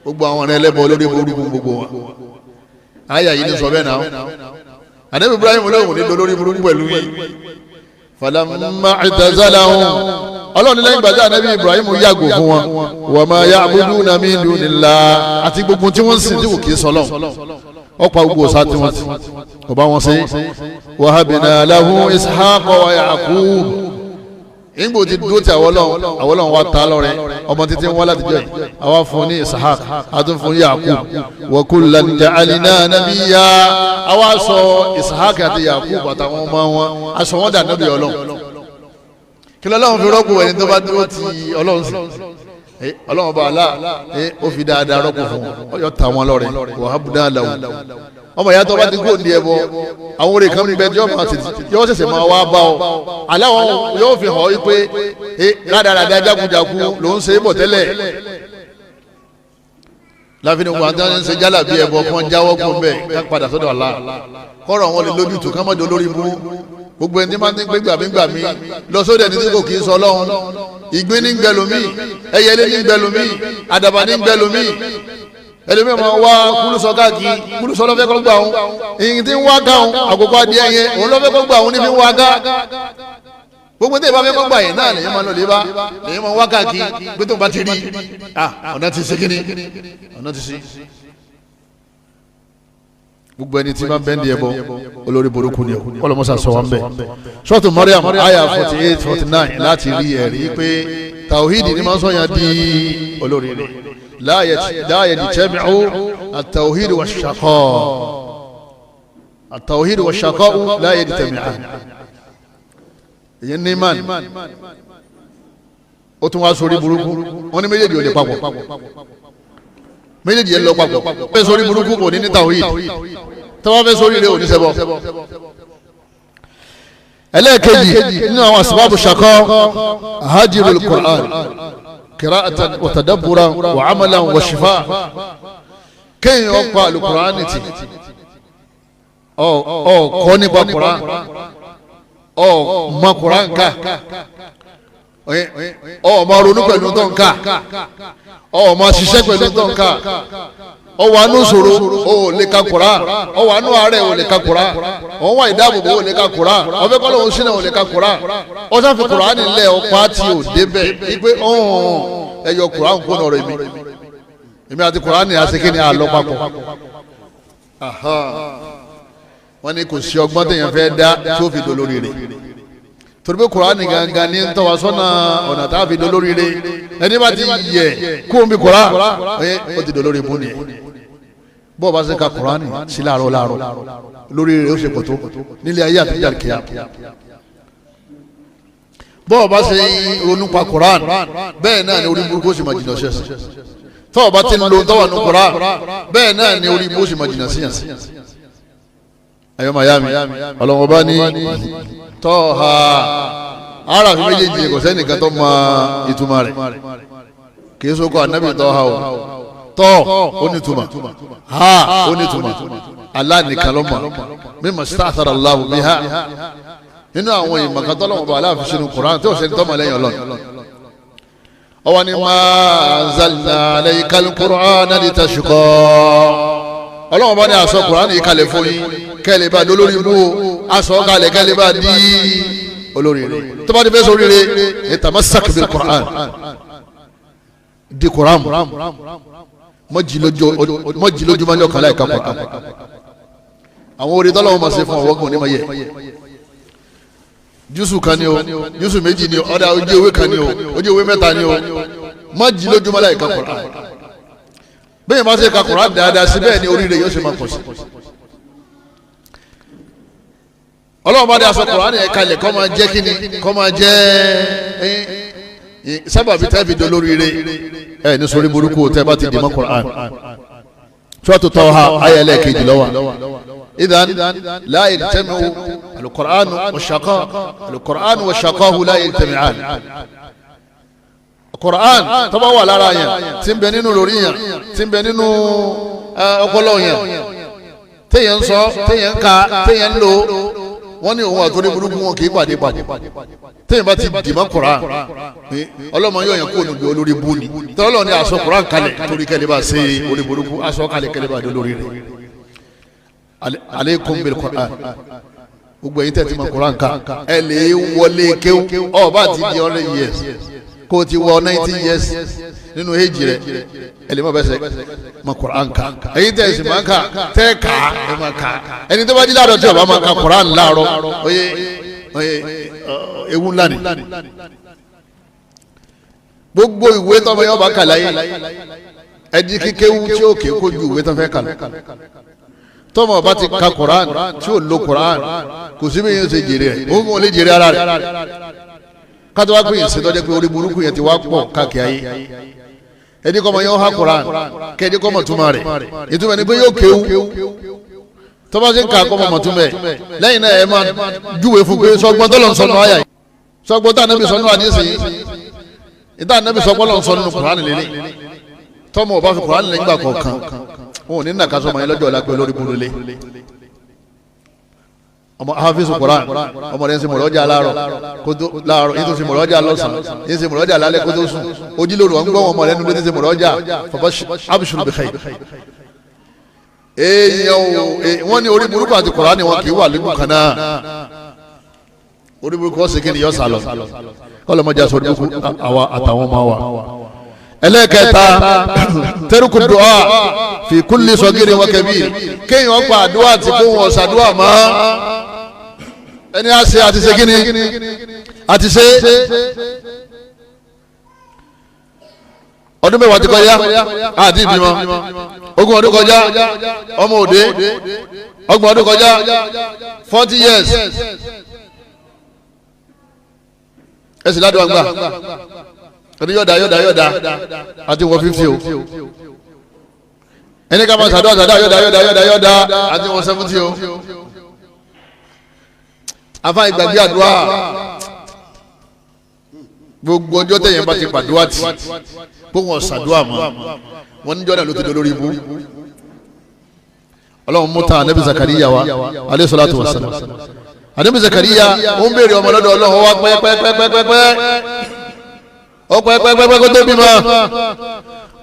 S1: gbogbo àwọn ẹlẹ́bọ olórí burúkú gbogbo wa àyà yìí ní sọ bẹ́ẹ̀ náà Ànábì Ibrahim olóhùn ní olórí burúkú pẹ̀lú yìí falamma i'tazalahum ọlọ́run lẹ́yìn ìgbà tí Ànábì Ibrahim yàgò fún wọn wa ma ya'buduna min dunillah àti gbogbo tí wọ́n ń sìn tí kò kì í sọlọ́ ọ̀pá gbogbo ọ̀sá tí wọ́n ti kò bá wọn ṣe wa habna lahu Ishaqa wa Yaqub ìgbò ti dúró tí àwọn ọlọ́run wa ta lọ́rẹ ọmọ títí wọn láti jẹ́ àwa fún ní Ishaq àtún fún Yaqub wa kullan ja'alna nabiyya àwa sọ Ishaq àti Yaqub àtàwọn ọmọ wọn aṣọ wọn dà nábì ọlọ́run kí lọ́lọ́run fi rọ́pò ẹni tó bá dúró ti ọlọ́run sí ọlọ́run bá alá ó fi dáadáa rọ́pò fún wọn ọyọ ta wọn lọ́rẹ wa habna lahu ọmọ ìyá tó bá ti kúrò ní ẹbọ àwọn orí kan níbẹ̀ yóò ṣẹ̀ṣẹ̀ máa wá bá ọ aláwọ̀ yóò fi hàn wípé ládàradà jákujàku ló ń ṣe é bọ̀ tẹ́lẹ̀ láfin ìwà tí wọ́n ń ṣe jálà bí ẹbọ kan jáwọ́ kún bẹ́ẹ̀ ká padà sọ́dọ̀ Allah kọ́rọ̀ wọn lè lójútùú ká má jọ lórí ibú gbogbo ẹni tí máa ń gbé gbàmí lọ sóde ẹni tí kò kì í sọ lọ́hún ìgbín ní gbẹlómi ẹyẹlé ní gbẹlómi àdàbà ní gbẹlómi ẹlòmí ọmọ wa kúlùsọ káàkiri kúlùsọ lọ́fẹ́ kọ́ gbà òun èyí tí ń wá ká òun àkókò adìẹ yẹn òun lọ́fẹ́ kọ́ gbà òun ní fi ń wá ká gbogbo tí ìbá fẹ́ kọ́ gbà yẹn náà lèyìn máa lọ lè bá lèyìn máa wá káàkiri pé tó ń bá ti rí ọ̀nà ti ṣe kíni ọ̀nà ti ṣe. gbogbo ẹni tí bá bẹ́ẹ̀ ní ẹbọ olórí burúkú ni o ọlọmọsà sọ wọn bẹ sọ́ọ̀tù Maryam aya 48-49 láti rí ẹ̀rí pé tawhidi ni máa ń sọyàn di olórí rẹ̀ la yajtami'u at-tawhid wash-shaqa at-tawhid wash-shaqa la yajtami'an ìyẹn ní man ó tún wá sórí burúkú wọn ní méjèèjì ò lè papọ̀ méjèèjì yẹn lọ papọ̀ fẹ́ sórí burúkú kò ní ní tawhid tọ́wọ́ fẹ́ sórí rẹ̀ ò ní ṣẹbọ. ẹlẹ́ẹ̀kejì nínú àwọn asbabu shaqa hajirul Qur'an qira'atan wa tadabburan wa amalan wa shifa kéèyàn ọ̀pọ̀ alukur'an ti kọ́ nípa Qur'an mọ Qur'an ká máa ronú pẹ̀lú tó ń ká máa ṣiṣẹ́ pẹ̀lú tó ń ká wà nù sòrò ó lè ka Qur'an wà nù àárẹ̀ ó lè ka Qur'an wà ìdáàbòbò ó lè ka Qur'an ọ̀fẹ́ kọ́ lóun sínú ó lè ka Qur'an sáfi Qur'an nílẹ̀ ọ̀pá tí ò débẹ̀ wípé ẹ̀yọ Qur'an kó nọ̀rọ̀ èmi àti Qur'an ní àṣekí ni àlọ́ papọ̀ wọ́n ní kò sí ọgbọ́n téèyàn fẹ́ dá tí ó fi dolórí rẹ̀ torí pé Kùránì gangan ní tọ́wọ́ sọ́nà ọ̀nà tá a fi dolórí rẹ̀ ẹni bá ti yẹ kó omi Kùránì ó ti dolórí ibú ni bọ́ọ̀ bá ṣe ka Kùránì sí láàárọ̀ lórí rẹ̀ ó ṣe pọ̀tó nílé ayé àtijọ́ àkíyà bọ́ọ̀ bá ṣe ronú pa Kùránì bẹ́ẹ̀ náà ni orí burúkú ó sì máa jìnnà ṣẹ́sì tọ́ọ̀ bá ti lo tọ́wọ́ nu Kùránì bẹ́ẹ̀ náà ni orí burúkú ó sì máa jìnnà síyàn ayọ́ mayami ọlọ́wọ́ bá ní tọ́ha ara fi méjèèjì kò sẹ́nìkan tó ma ìtumọ̀ rẹ̀ kì í sọ́kọ́ anábì tọ́ha o tọ́ onítùmọ̀ ha onítùmọ̀ Allah nìkan ló mọ̀ mímọ̀ sta'thara Allahu biha nínú àwọn ìmọ̀kan tọ́lọ́wọ́ bá aláàfin sínú Qur'an tí ó ṣe ní tọ́mọ̀ lẹ́yìn Ọlọ́run ọwọ́ ni ma anzalna alaykal Qur'ana litashqa ọlọ́wọ́ bá ní aṣọ Qur'an yìí kalẹ̀ fún yín kẹ́lẹ̀ bá dolórí mú o aṣọ kalẹ̀ kẹ́lẹ̀ bá di olórí rẹ̀ tó bá ti fẹ́ sórí rẹ̀ tamassak bil Qur'an di Qur'an mọ́jì lójú máa ń yọ kàlá ìka Qur'an àwọn orí tọ́lọ́wọ́ máa ṣe fún ọwọ́gùn ní ma yẹ jùsù kan ni o jùsù méjì ni o ọ̀dà ojú ewé kan ni o ojú ewé mẹ́ta ni o mọ́jì lójú máa ń yọ kàlá Qur'an bẹ́ẹ̀ máa ṣe ka Qur'an dáadáa sí bẹ́ẹ̀ ni orí rẹ̀ yóò ṣe máa pọ̀ sí. ọlọ́run bá dé aṣọ Qur'an yẹn kalẹ̀ kọ́ máa jẹ́ kíni kọ́ máa jẹ́ sábàbí tẹ́ fi dolórí rẹ̀ ní sórí burúkú tẹ́ bá ti dì mọ́ Qur'an. Suratu Taha ayé ẹlẹ́ẹ̀kejì lọ́wọ́ idan la yajtami'u al-Qur'an wash-shaqa al-Qur'an wash-shaqa'u la yajtami'an. Qur'an tó bá wà lára yẹn tí ń bẹ nínú lórí yẹn tí ń bẹ nínú ọpọlọ yẹn téèyàn ń sọ téèyàn ń ka téèyàn ń lò wọ́n ní òun àtúndì burúkú wọn kì í pàdé téèyàn bá ti dìmọ́ Qur'an ọlọ́mọ yóò yẹn kó olùgbé olórí bú ni tọ́lọ́ ní aṣọ Qur'an kalẹ̀ torí kẹ́lẹ́ bá ṣe orí burúkú aṣọ kalẹ̀ kẹ́lẹ́ bá dé olórí rẹ̀ aleikum bil Qur'an gbogbo ẹ̀yin tẹ̀ tí ma Qur'an ká ẹ lè wọlé kéwú ọ̀ bá ti di 100 years kó o ti wọ 90 years nínú èjì rẹ ẹ lè má bẹ sẹ ma Qur'an ká ẹ̀yin tẹ̀ ẹ̀sìn máa ń ká tẹ́ ká ẹ máa ká ẹni tó bá jí láàárọ̀ tí o bá máa ka Qur'an láàárọ̀ oye ewu ńlá ni gbogbo ìwé tó fẹ́ yọ bá kàlá yìí ẹdi kíkéwu tí ó ké kó ju ìwé tó fẹ́ kàlá tọ́mọ̀ bá ti ka Qur'an tí ó lo Qur'an kò sí bí yẹn ṣe jèrè rẹ̀ òun kò lè jèrè ara rẹ̀ kátó wá pé ìsìn tọ́jú pé orí burúkú yẹn ti wá pọ̀ káàkiri ayé ẹni kọ́ ma yọ ha Qur'an kẹ́ni kọ́ ma túmọ̀ rẹ̀ ìtumọ̀ ni pé yóò kéwu tọ́ba ṣe ń ka kọ́ ma túmọ̀ lẹ́yìn náà ẹ máa júwe fún pé sọgbọ́n tó lọ sọnù ayà yìí sọgbọ́n tó ànábì sọnù àdìsí yìí ìdá ànábì sọgbọ́n lọ sọnù Qur'an lélẹ̀ tọ́mọ̀ ọba fi Qur'an lẹ́yìn gbà kọ̀ọ̀kan wọn ò ní nàka sọmọ yẹn lọ́jọ́ ọ̀la pé olórí burú lé ọmọ hafiz Quran ọmọ rẹ̀ ń ṣe mọ̀lọ́jà láàárọ̀ kótó láàárọ̀ yìí tó ṣe mọ̀lọ́jà lọ́sàn-án yìí ṣe mọ̀lọ́jà lálẹ́ kótó sùn ojúlóru wọn gbọ́ wọn mọ̀ lẹ́nu ló ti ṣe mọ̀lọ́jà abshir bi khair. èèyàn wọ́n ní orí burúkú àti Quran ni wọn kì í wà lẹ́kùn kan náà orí burúkú ọ̀sẹ̀ kí ni yọ sálọ kọ́lọ́mọjà sọ burúkú àwa àtàwọn ọmọ wa. ẹlẹ́kẹta tẹ́rùkù dùá fi kulli sọgírí wa kabir kéèyàn pa àdúrà tí kò wọ́n ṣàdúrà mọ́ ẹni á ṣe àti ṣe kíni àti ṣe ọdún mẹ́wàá ti kọjá àti ìbímọ ogún ọdún kọjá ọmọ òde ọgbọ̀n ọdún kọjá 40 years ẹsì ládùn àgbà ẹni yọ̀dà àti wọ 50 o ẹni ká máa ṣàdúrà yọ̀dà àti wọ 70 o afa ìgbàgbé àdúrà gbogbo ọjọ́ tẹ̀yìn bá ti pàdúrà tì kó wọn ṣàdúrà mọ́ wọn níjọ́ náà ló ti dé lórí ibú ọlọ́run mú tán anabi Zakariya wa aleyhi salatu wa salam anabi Zakariya ó ń béèrè ọmọ lọ́dọ̀ ọlọ́run wá pẹ́ẹ́pẹ́ẹ́pẹ́ kó tó bímọ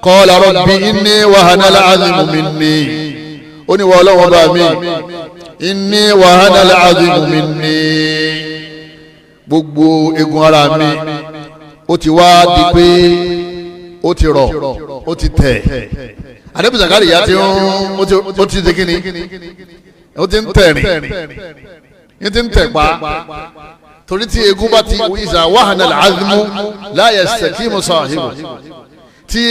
S1: qala rabbi inni wahana al-azmu minni ó ní wọ́n ọlọ́run bá mi inni wahana al-azmu minni gbogbo egun ara mi ó ti wá di pé ó ti rọ̀ ó ti tẹ̀ anabi Zakariya ó ti ṣe kíni ó ti ń tẹ̀rìn ó ti ń tẹ̀ pa torí tí egun bá ti ìzà wahana al-azmu la yastakimu sahibu tí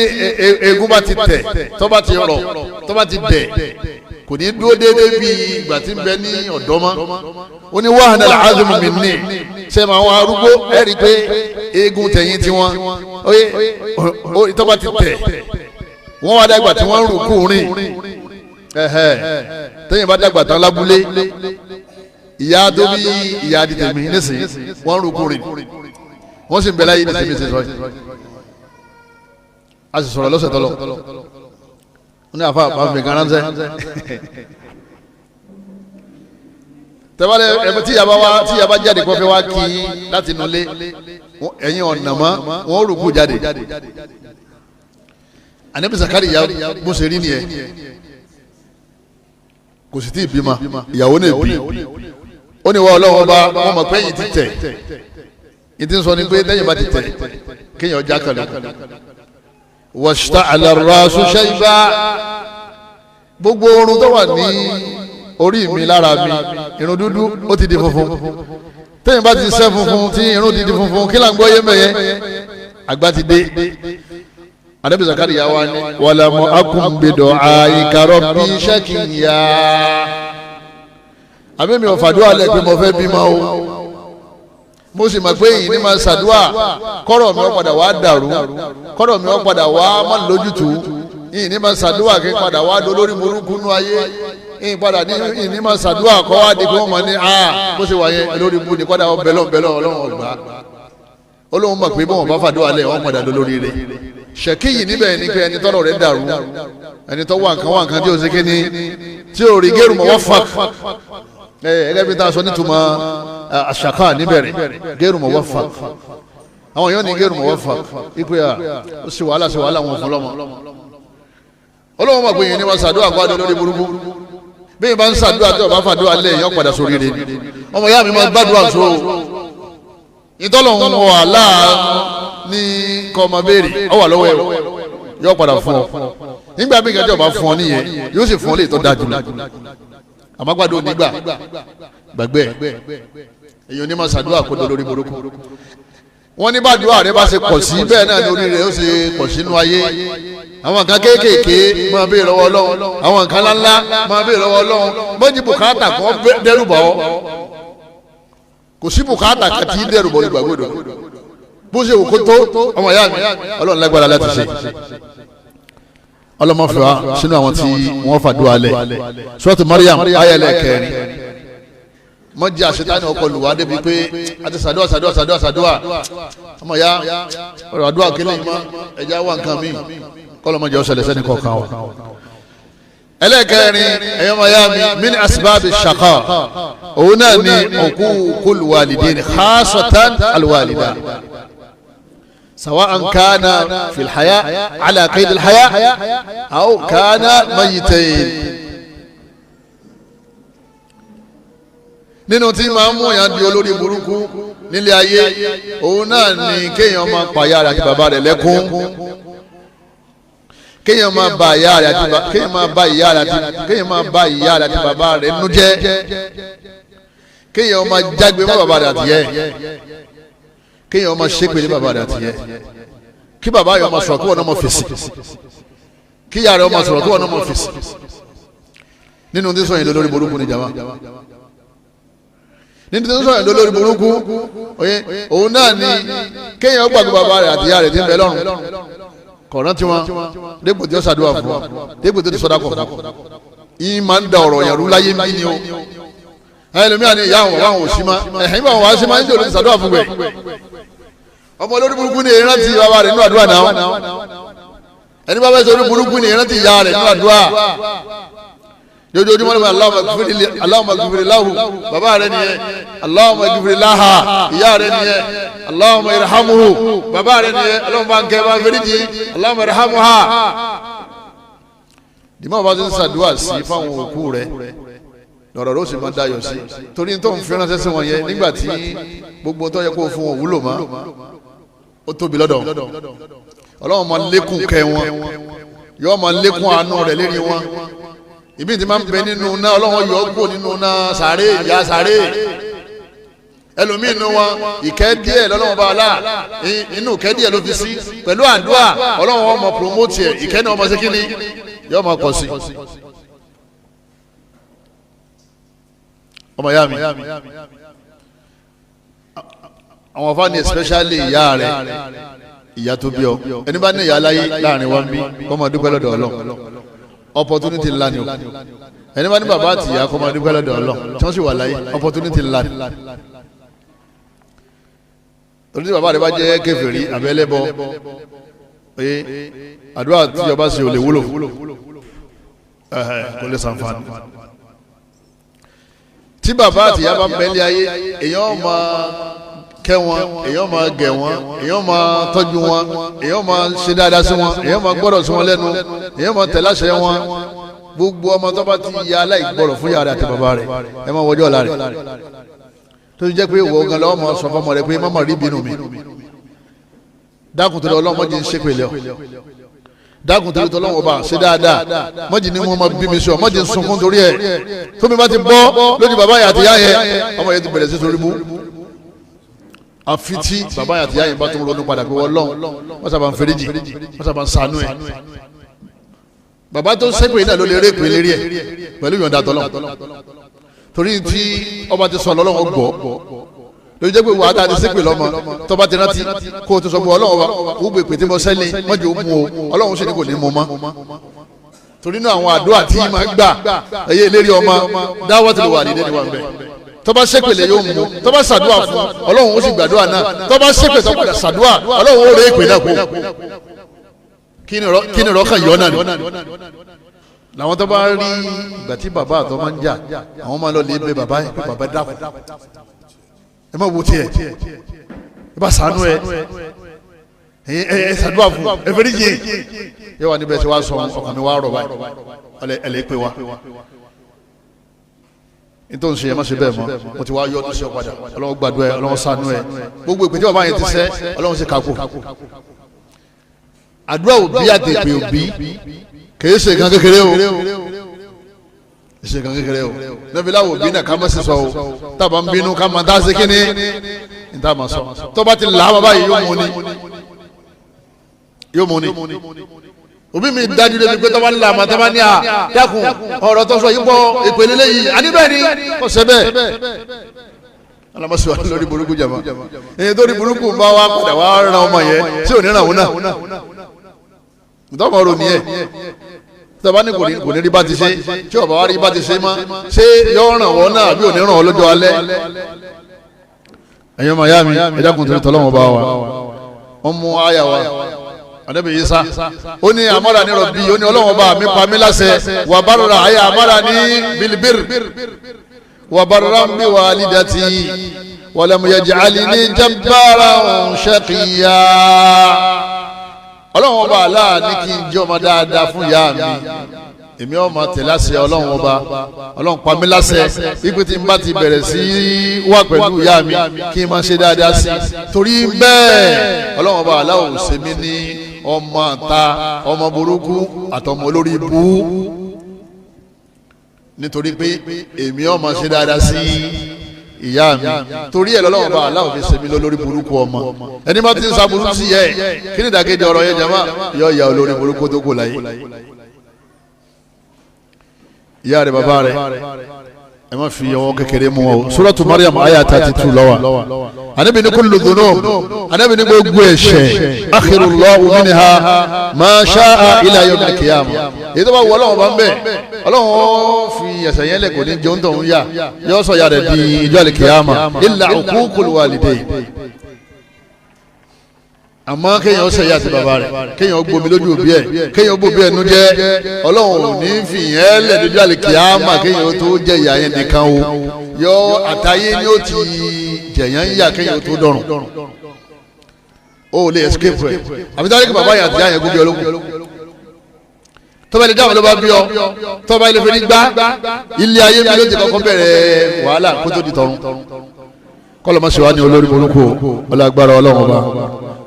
S1: egun bá ti tẹ̀ tó bá ti rọ̀ tó bá ti dẹ̀ kò ní dúró déédéé bí ìgbà tí ń bẹ ní ọ̀dọ́ mọ́ ó ní wahana al-azmu minni ṣe máa wọn arúgbó ẹ rí i pé eegun tẹ̀yìn tí wọ́n tó bá ti tẹ̀ wọ́n wá dàgbà tí wọ́n ń rùkú rìn tẹ̀yìn bá dàgbà tán lábúlé ìyá tó bí ìyá di tèmi nísìnyí wọ́n ń rúkú rìn wọ́n sì ń bẹ láyé ní tèmi ṣe sọ yìí a sì sọ̀rọ̀ lọ́sẹ̀ tọ́lọ̀ wọ́n ní àfa àpamọ́ gan ránṣẹ́ tẹ́wálẹ̀ ẹ̀fẹ́ tí yaba jáde kọ́ fẹ́ wá kí láti nulẹ̀ ẹ̀yin ọ̀nà mọ́ wọ́n rúkú jáde Ànábì Zakariya bó ṣe rí nìyẹn kò sì tí ì bímọ ìyàwó náà bí ó ní wọ́n ọlọ́wọ́ bá wọ́n mọ̀ pé yìí ti tẹ̀ yìí ti ń sọ ni pé lẹ́yìn bá ti tẹ̀ kéèyàn já kalẹ̀ washta'ala ar-rasu shayba gbogbo orun tó wà ní orí mi lára mi irun dúdú ó ti di funfun tẹ́yìn bá ti ṣẹ́ funfun tí irun ti di funfun kí là ń gbọ́ yé mẹ́yẹ àgbà ti dé Ànábì Zakariya wa ni wàlámù akun bi du'aika rabbi shaqiya àmì mi ò fàdúrà lẹ pé mo fẹ́ bímọ o mo sì mọ̀ pé èyí ni máa ṣàdúrà kọ́rọ̀ mi ó padà wá dàrú kọ́rọ̀ mi ó padà wá má lójútùú èyí ni máa ṣàdúrà kí padà wá dolórí burúkú nú ayé èyí padà ní ní máa ṣàdúrà kọ́ wá di pé wọ́n mọ̀ ní bó ṣe wà yẹn lórí bu ni padà bẹ́lọ̀ ọlọ́run ọ̀gbà olóhùn mọ̀ pé bọ́n bá fàdúrà lẹ̀ wọ́n padà dolórí rẹ̀ ṣèkíyì níbẹ̀ ni pé ẹni tọ́rọ̀ rẹ̀ dàrú ẹni tọ́ wà nǹkan tí ó ṣe kí ni tí ó rí gẹ́rù mọ́ wọ́n fà ẹgẹ́ bí táwọn sọ nítumọ̀ àṣàkà níbẹ̀rẹ̀ gẹ́rù mọ̀ wọ́n fà àwọn èèyàn ní gẹ́rù mọ̀ wọ́n fà ipò yà ó sì wàhálà wọn fún lọ́mọ olóhùn mọ̀ pé yìí ni wọ́n ṣàdúrà gbádùn lórí burúkú bí yìí bá ń ṣàdúrà tí wọ́n bá fàdúrà lẹ̀ yọ̀ padà sórí rẹ̀ ni ọmọ ìyá mi máa gbádùn àṣọ ìtọ́lọ̀ ń wọ àlá ní kọ́ ọmọ béèrè ọ wà lọ́wọ́ ẹ̀rọ yóò padà fún ọ nígbà míì kẹjọ bá fún ọ nìyẹn yóò sì fún ọ lè tọ́ dájú àmọ́gbàdo nígbà gbàgbẹ́ èyàn ní ma ṣàdúrà kó lórí burúkú wọ́n ní bàdúrà rẹ bá ṣe pọ̀ sí bẹ́ẹ̀ náà lórí rẹ ó ṣe pọ̀ sínú ayé àwọn nǹkan kéékèèké máa béèrè lọ́wọ́ Ọlọ́run àwọn nǹkan ńláńlá máa béèrè lọ́wọ́ Ọlọ́run méjì bùkátà kan dẹ́rù bọ̀ ọ́ kò sí bùkátà kan tí dẹ́rù bọ̀ nígbàgbọ́dọ̀ bó ṣe wò kó tó ọmọ ìyá mi Ọlọ́run lágbára láti ṣe ọlọmọfẹ wa sínú àwọn tí wọ́n fàdúrà lẹ Suratu Maryam ayẹlẹ kẹrin mọjì àṣetánì ọkọ lùwà débi pé àti sàdúà ọmọ ya ọ̀rọ̀ àdúrà kílẹ̀ yìí mọ ẹja wà nǹkan mi kọlọmọjẹ ọsẹlẹ sẹni kọ̀ọ̀kan wa ẹlẹ́kẹrin ẹ̀yọ́ mayami min asbab ash-shaqa òun náà ni uququl walidain khasatan alwalida sawa'an kana fil haya ala qayd al haya aw kana mayitayn. nínú tí máa mú yàn di olórí burúkú nílé ayé òun náà ni kéèyàn máa pàyà rẹ̀ àti bàbá rẹ̀ lẹ́kún, kéèyàn máa bá ìyá rẹ̀ àti bàbá rẹ̀ nú jẹ́, kéèyàn máa jágbe mọ́ bàbá rẹ̀ àti yẹ, kéèyàn máa ṣépè ní bàbá rẹ̀ àti yẹ, kí bàbá yẹn máa sọ̀rọ̀ kí wọ́n náà máa fèsì, kí ìyá rẹ̀ máa sọ̀rọ̀ kí wọ́n náà máa fèsì. nínú tí sọ yẹn lórí burúkú ni jàmá, nínú tí sọ yẹn lórí burúkú òun náà ni kéèyàn gbàgbé bàbá rẹ̀ àti ìyá rẹ̀ tí ń bẹ lọ́run kọ̀ọ̀rán tí wọn dépò tí ó ṣàdúrà fún wa dépò tí ó ti sọ́dá kọ̀ fún wa yìí máa ń da ọ̀rọ̀ yẹn rú láyé mí ni o ẹlòmíràn ni ìyá àwọn òsì má ẹ̀hìn bá wọn wá sí máa ń jẹ́ olóòtú ṣàdúrà fún gbẹ̀ ọmọ olórí burúkú ni ìrántí bàbá rẹ̀ nínú àdúrà náà ẹni bá fẹ́ sọ olórí burúkú ni ìrántí ìyá rẹ̀ nínú àdúrà jojoojúmọ́ ni Allahumma ghfir lahu bàbá rẹ̀ nìyẹn Allahumma ghfir laha ìyá rẹ̀ nìyẹn Allahumma irhamuhu bàbá rẹ̀ nìyẹn Allahumma nkẹ́ bá fẹ́rẹ́jì Allahumma irhamuha. dìmọ́ bá ti ń ṣàdúrà sí fáwọn òkú rẹ̀ lọ́rọ̀ ló sì máa dayọ̀ sí torí tó ń fi ránṣẹ́ sí wọn yẹn nígbà tí gbogbo tó yẹ kó fún wọn wúlò mọ́ ó tóbi lọ́dọ̀ Ọlọ́run máa lékún kẹ́ wọn yóò máa lékún àánú rẹ̀ lérí wọn ìbí tí máa ń bẹ nínú náà Ọlọ́run yọ kó nínú náà sàárè ìyá sàárè ẹlòmíín nu wọn ìkẹ́ díẹ̀ lọ́lọ́run bá ọlá inú ìkẹ́ díẹ̀ ló fi sí pẹ̀lú àdúrà Ọlọ́run ọmọ promote ẹ̀ ìkẹ́ náà ọmọ sí kíni yóò máa kọ̀ sí. ọmọ ìyá mi àwọn afáàní especially ìyá rẹ̀ ìyá tó bí ọ ẹni bá ní ìyá láyé láàrin wa ń bí kọ́ máa dúpẹ́ lọ́dọ̀ Ọlọ́run opportunity ńlá ni o ẹni bá ní bàbá àti ìyá kọ́ máa dúpẹ́ lọ́dọ̀ Ọlọ́run tí wọ́n sì wà láyé opportunity ńlá ni torí tí bàbá rẹ bá jẹ́ kèfèrí àbẹ́lẹ́bọ pé àdúrà tí ọba ṣe ò lè wúlò kò lè ṣàǹfààní tí bàbá àti ìyá bá ń bẹ́lẹ̀ ayé èèyàn máa kẹ́ wọn èèyàn máa gẹ̀ wọn èèyàn máa tọ́jú wọn èèyàn máa ṣe dáadáa sí wọn èèyàn máa gbọ́dọ̀ sí wọn lẹ́nu èèyàn máa tẹ̀lé àṣẹ wọn gbogbo ọmọ tó bá ti ya aláìgbọ́dọ̀ fún yàrá àti bàbá rẹ̀ ẹ máa wọjọ́ ọ̀la rẹ̀ tó ti jẹ́ pé ìwọ gan lọ́wọ́ máa sọ fọmọ rẹ̀ pé mọ́mọ́ rí bínú mi dákun torí Ọlọ́run mọ́jì ń ṣe pèlè ọ dákun torí Ọlọ́run ọba ṣe dáadáa mọ́jì ní wọn máa bí mi sọ mọ́jì ń sunkún torí ẹ̀ tómi bá ti bọ́ lójú bàbá yà àti yá yẹn ọmọ yẹn ti bẹ̀rẹ̀ sí torí mú àfi tí bàbá yà àti yá yẹn bá tún ronú padà pé Ọlọ́run wọ́n sábà ń feréjì wọ́n sábà ń ṣàánú ẹ̀ bàbá tó ń ṣépè náà ló lè ré pè lérí ẹ̀ pẹ̀lú ìyọ̀ǹda tọ́lọ́ torí tí ọba ti sọ lọ́lọ́wọ́ gbọ́ lórí jẹ́ pé wàá dáa ti ṣépè lọ́mọ tọ́ba ti rántí kó o ti sọ pé Ọlọ́run wa wú gbé pété mọ́ sẹ́lẹ̀ mọ́jì ó mú o Ọlọ́run sì ní kò ní mú mọ́ torí náà àwọn àdúrà tí máa gbà ẹ̀yẹ ìlérí ọmọ dáwọ́ ti lè wà nídìí níwà bẹ́ẹ̀ tọ́ba ṣépèlè yóò mú tọ́ba ṣàdúrà fún Ọlọ́run ó sì gbàdúrà náà tọ́ba ṣépè tọ́ba ṣàdúrà Ọlọ́run ó rẹ́ ìpè náà kó kí ni rọ́ọ̀kan yọ náà làwọn tó bá rí ìgbà tí bàbá àtọ́ máa ń jà àwọn máa lọ lè bẹ bàbá yẹn pé bàbá dákun ẹ má wo tiẹ̀ ẹ bá sànú ẹ ṣàdúrà fún ẹ fẹ́ níjì yẹ wà níbẹ̀ tí wàá sọ ọkàn mi wàá rọ̀ báyìí ẹ lè pè wá nítorí ṣe yẹ má ṣe bẹ́ẹ̀ mọ́ mo ti wá yọ ọdún sí ọ padà Ọlọ́run gbàdúrà ẹ Ọlọ́run sànú ẹ gbogbo ìpè tí bàbá yẹn ti sẹ́ Ọlọ́run sì kakó àdúrà òbí àtẹ̀pẹ̀ òbí kìí ṣe kan kékeré o ṣe kan kékeré o nẹ́bí láwọ̀ bí náà ká má sì sọ o tábà ń bínú ká má dá sí kíní ní tá a má sọ tó bá ti là á bàbá yìí yóò mú ni òbí mi dájú débi pé tó bá là má tó bá ní à dákun ọ̀rọ̀ tó sọ yìí pọ̀ ìpele léyìí àníbẹ̀ ni kò ṣe bẹ́ẹ̀ alamasiwa lórí burúkú jama èyí tó rí burúkú bá wa padà wá ran ọmọ yẹn tí ò ní ràn wọn náà ntọ́mọ̀ ro nìyẹn tọ́ba ní kò ní rí bá ti ṣe tí ọba wa rí bá ti ṣe mọ́ ṣé yọ ràn wọ́n náà àbí ò ní ràn wọ́n lọ́jọ́ alẹ́ ẹ̀yin ọmọ ya mi ẹ̀dá kun torí tọ́lọ́wọ́n bá wa wọ́n mú àyà wa Ànábì Isa ó ní amara ní Rabbi ó ní Ọlọ́run bá mi pa mí láṣẹ wa barra ayé amara ní bilbir wa barra bi walidati wa lam yaj'alni jabbaran shaqiyya. Ọlọ́run ọba Allah ní kí n jẹ́ ọmọ dáadáa fún ìyá mi èmi ọmọ tẹ̀lé àṣẹ Ọlọ́run ọba Ọlọ́run pa mí láṣẹ wípé tí n bá ti bẹ̀rẹ̀ sí wà pẹ̀lú ìyá mi kí n máa ṣe dáadáa sí torí bẹ́ẹ̀ Ọlọ́run ọba Allah ò ṣe mí ní ọmọ ta ọmọ burúkú àtọmọ olórí ibú nítorí pé èmi ọmọ ṣe dáadáa sí ìyá mi torí ẹ̀ lọ́lọ́run ọba Allah ò fi ṣe mí lórí burúkú ọmọ ẹni bá ti ń sa burúkú sí yẹ kí ni ìdàkejì ọ̀rọ̀ yẹn jama yọ ìyá olórí burúkú tó kù láyé ìyá rẹ̀ bàbá rẹ̀ ẹ má fi ọwọ́ kékeré mú ọ suratu Maryam aya 32 lọ́wọ́ Ànábì ní kullu dhunub Ànábì ní gbogbo ẹ̀ṣẹ̀ akhirullahu minha ma sha'a ila yawm al-qiyamah èyí tó bá wọ Ọlọ́run bá ń bẹ̀ Ọlọ́run fi ẹ̀ṣẹ̀ yẹn lẹ̀ kò ní jẹun tó ń yá yọ sọ ya rẹ̀ di ijọ́ al-qiyamah illa uququl walidayn àmọ́ kéèyàn ṣe ìyá àti bàbá rẹ̀ kéèyàn gbomi lójú òbí ẹ̀ kéèyàn bóbi ẹnu jẹ́ Ọlọ́run ò ní fi yẹn lẹ̀ lójú àlìkìyàmà kéèyàn tó jẹ ìyá yẹn nìkan o yọ àtàyé ni ó ti jẹ̀yàn yíyà kéèyàn tó dọ̀rùn o lè escape rẹ̀ àbítáyé kí bàbá yẹn àti ìyá yẹn gbóbi ọlọ́kùn tọ́ba ilé dáhùn ló bá bí ọ tọ́ba ilé fẹ́ ní gbá ilé ayé mi ló ti kọ́kọ́ bẹ̀rẹ̀ wàhálà kó tó di tọ̀run kọ́lọ́mọ́sẹ̀ wa ní olórí burúkú ọlọ́gbára Ọlọ́run ọba.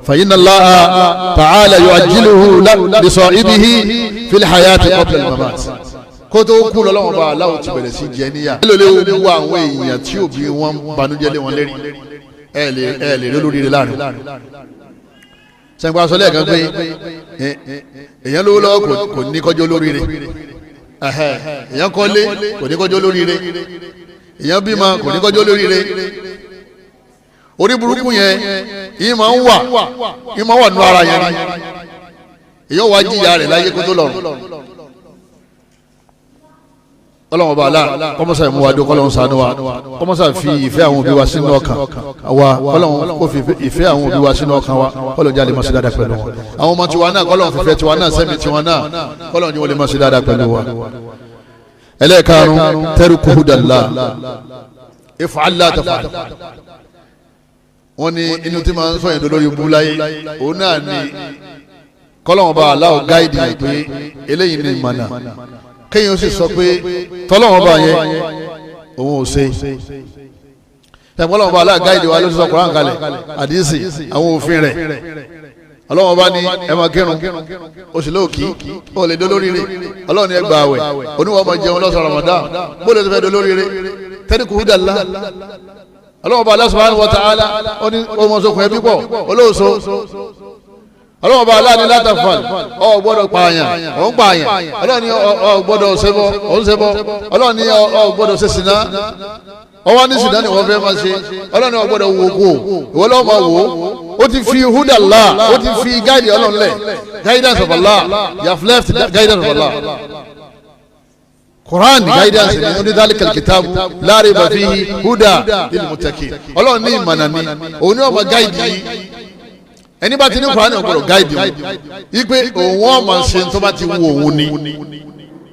S1: فإن الله تعالى يؤجله لصائبه في الحياة قبل الممات kótó kú lọ́wọ́ bá aláwọ̀ ti bẹ̀rẹ̀ sí jẹ níyà. ẹ lè wo àwọn èèyàn tí òbí wọn banújẹ́ lé wọn lérí ẹ lè lórí rẹ láàrin. sẹ́ńpá aṣọ lẹ́ẹ̀kan pé èèyàn lówó lọ́wọ́ kò ní kọjọ́ lórí rẹ èèyàn kọ́lé kò ní kọjọ́ lórí rẹ èèyàn bímọ kò ní kọjọ́ lórí rẹ orí burúkú yẹn yìí máa ń wà nù ara yẹn ni èyàn wá jìyà rẹ̀ láyé kó tó lọ́run Ọlọ́run bá aláà kọ́mọ́sá ìmúwájú kọ́lọ́run ṣàánú wa kọ́mọ́sá fi ìfẹ́ àwọn òbí wa sínú ọkàn wa Ọlọ́run kó fi ìfẹ́ àwọn òbí wa sínú ọkàn wa Ọlọ́run jẹ́ lè máa ṣe dáadáa pẹ̀lú wọn àwọn ọmọ tiwa náà kọ́lọ́run fífẹ́ tiwa náà sẹ́mi tiwa náà Ọlọ́run jẹ́ wọ́n lè máa ṣe dáadáa pẹ̀lú wa. ẹlẹ́ẹ̀karùn-ún tẹ́rùkù hudàlá if'al la taf'al wọ́n ní inú tí máa ń sọ yẹn lórí ibú láyé òun náà ni kọ́lọ́wọ́n bá aláwọ̀ gáìdì yẹn pé eléyìí ní ìmọ̀nà kéèyàn sì sọ pé tọ́lọ́wọ́n bá yẹn òun ò ṣe kọ́lọ́wọ́n bá aláwọ̀ gáìdì wa ló ti sọ Kùránì kalẹ̀ àdìsí àwọn òfin rẹ̀ ọlọ́wọ́n bá ní ẹ máa kírun oṣù lóòkì ó lè dolórí rẹ̀ ọlọ́wọ́n ní ẹ gba àwẹ̀ oníwọ̀n máa jẹun lọ́sàn Ramadan bó lè tó fẹ́ dolórí rẹ̀ tẹ́lifù húdàlá ọlọ́wọ́n bá Allah subhanahu wa ta'ala ó ní ọmọ sọkùn ẹbí pọ̀ olóòso ọlọ́wọ́n bá Allah ní la taf'al ọ gbọ́dọ̀ pààyàn ọ̀ ń pààyàn ọlọ́wọ́n ní ọ gbọ́dọ̀ ṣẹbọ ọ̀ ń ṣẹbọ ọlọ́wọ́n ní ọ gbọ́dọ̀ ṣe sìná ọwọ́ ní sìná ni wọ́n fẹ́ máa ṣe ọlọ́wọ́n ní ọ gbọ́dọ̀ wò kó ìwọ lọ́wọ́ máa wò ó ti fi hudallah ó ti fi gáìdì Ọlọ́run lẹ̀ guidance of Allah you have left guidance of Allah. Quran guidance ni oni dhalika alkitab la rayba fihi huda lil muttaqin Ọlọ́run ní ìmọ̀nà ni òun ni ó máa guide yín ẹni bá ti ní Quran ó gbọ́dọ̀ guide yín ipe òun ó máa ṣe tó bá ti wù òun ni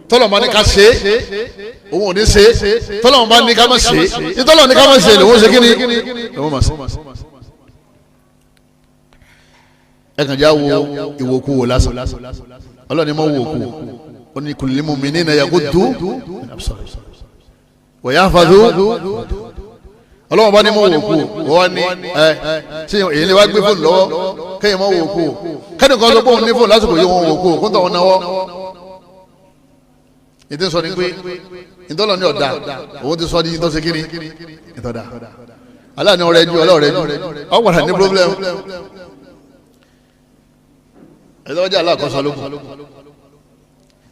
S1: tọ́lọ̀ máa ní ká ṣe òun ò ní ṣe tọ́lọ̀ máa ní ká má ṣe tọ́lọ̀ ní ká má ṣe lòun ṣe kí ni lòun máa ṣe. ẹ kàn já wo ìwòkú wò lásán Ọlọ́run ni mo wò kú oni kulli mu'minina yaghuddu wa yahfazu Ọlọ́run bá ní mọ́ wò kú wọ́n ní ṣé èyí lè wá gbé fóònù lọ́wọ́ kéèyàn mọ́ wò kú kẹ́ni kan sọ pé òun ní fóònù lásìkò yìí wọ́n wò kú kó ń tọ̀ wọn náwọ́ ìdí sọ ni pé ìtọ́lọ̀ ní ọ̀dà òun ti sọ ní ìtọ́sí kíni ìtọ́dà aláàánú ọ̀rẹ́ ju ọlọ́ọ̀rẹ́ ju ọ̀pọ̀lọpọ̀ ní problem ẹ̀dọ́jà aláàkọ́sọ lókun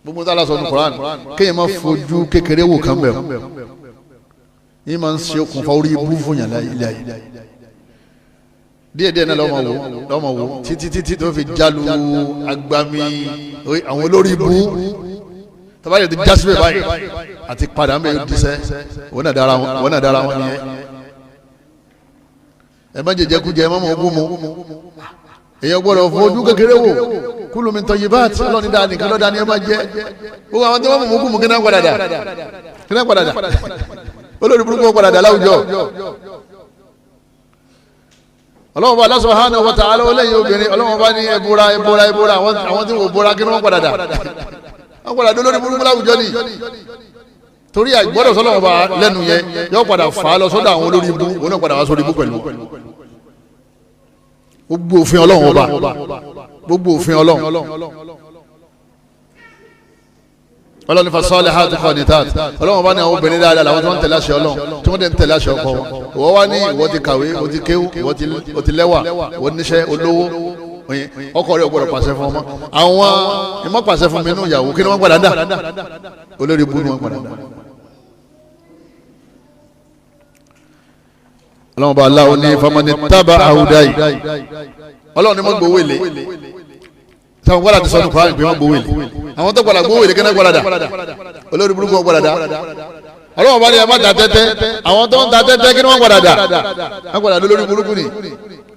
S1: gbogbo tá a lọ sọ ní Quran kéèyàn máa fojú kékeré wò kàn bẹ̀rù yìí máa ń ṣe okùnfà orí ibú fún yàn ilé ayé díẹ̀díẹ̀ náà lọ́mọ wò títí tó fi jálu agbami àwọn olórí ibú tọ́ba yóò ti já síbẹ̀ báyìí àti padà ń bẹ̀ yóò disẹ́ wọ́n náà dára wọn nìyẹn ẹ má jẹjẹ kú jẹ ẹ má mọ ogún mu èèyàn gbọ́dọ̀ fojú kékeré wò kulu min tayyibat ọlọ́ni dáa nìkan lọ́dá ni ẹ máa jẹ́ gbogbo àwọn tí wọ́n mú kú mú kí náà padà dà olórí burúkú padà dà láwùjọ ọlọ́wọ́n bá Allah subhanahu wa ta'ala lẹ́yìn obìnrin ọlọ́wọ́n bá ní ẹbúra àwọn tí wọ́n bóra kí wọ́n padà dà wọ́n padà dé olórí burúkú láwùjọ ni torí àgbọ́dọ̀ sọlọ́wọ́n bá lẹ́nu yẹn yóò padà fà á lọ sọ́dọ̀ àwọn olórí ibú òun náà padà wá sórí ibú pẹ̀lú gbogbo òfin ọlọ́wọ́n ọba gbogbo òfin ọlọ́wọ́n ọlọ́ni fasọ́lẹ̀ ha tó kọ́ ní tààtì ọlọ́wọ́n bá ní àwọn obìnrin dáadáa làwọn tí wọ́n ń tẹ̀lé àṣẹ ọlọ́wọ́n tí wọ́n dẹ̀ ń tẹ̀lé àṣẹ ọkọ wọn ìwọ wá ní ìwọ ti kàwé o ti kéwú o ti lẹ́wà ìwọ níṣẹ́ olówó ọkọ rẹ̀ ò gbọ́dọ̀ pàṣẹ fún ọmọ àwọn ìmọ̀ pàṣẹ fún mi nínú ìyàwó kí ni wọ́n padà dà olórí ibú ni wọ́n padà dà. ọlọ́wọ́n bá aláwọ̀ ní famani tábà àwùdáyì ọlọ́wọ́n ní mọ́ gbowó èlé táwọn gbọ́dọ̀ ti sọ́nù kúránì pé wọ́n gbowó èlé àwọn tó gbọ́dọ̀ gbowó èlé kí náà gbọ́dọ̀ dà olórí burúkú wọn gbọ́dọ̀ dà ọlọ́wọ́n bá ní ẹ má ta tẹ́tẹ́ àwọn tó ń ta tẹ́tẹ́ kí ni wọ́n gbọ́dọ̀ dà wọ́n gbọ́dọ̀ lórí burúkú ni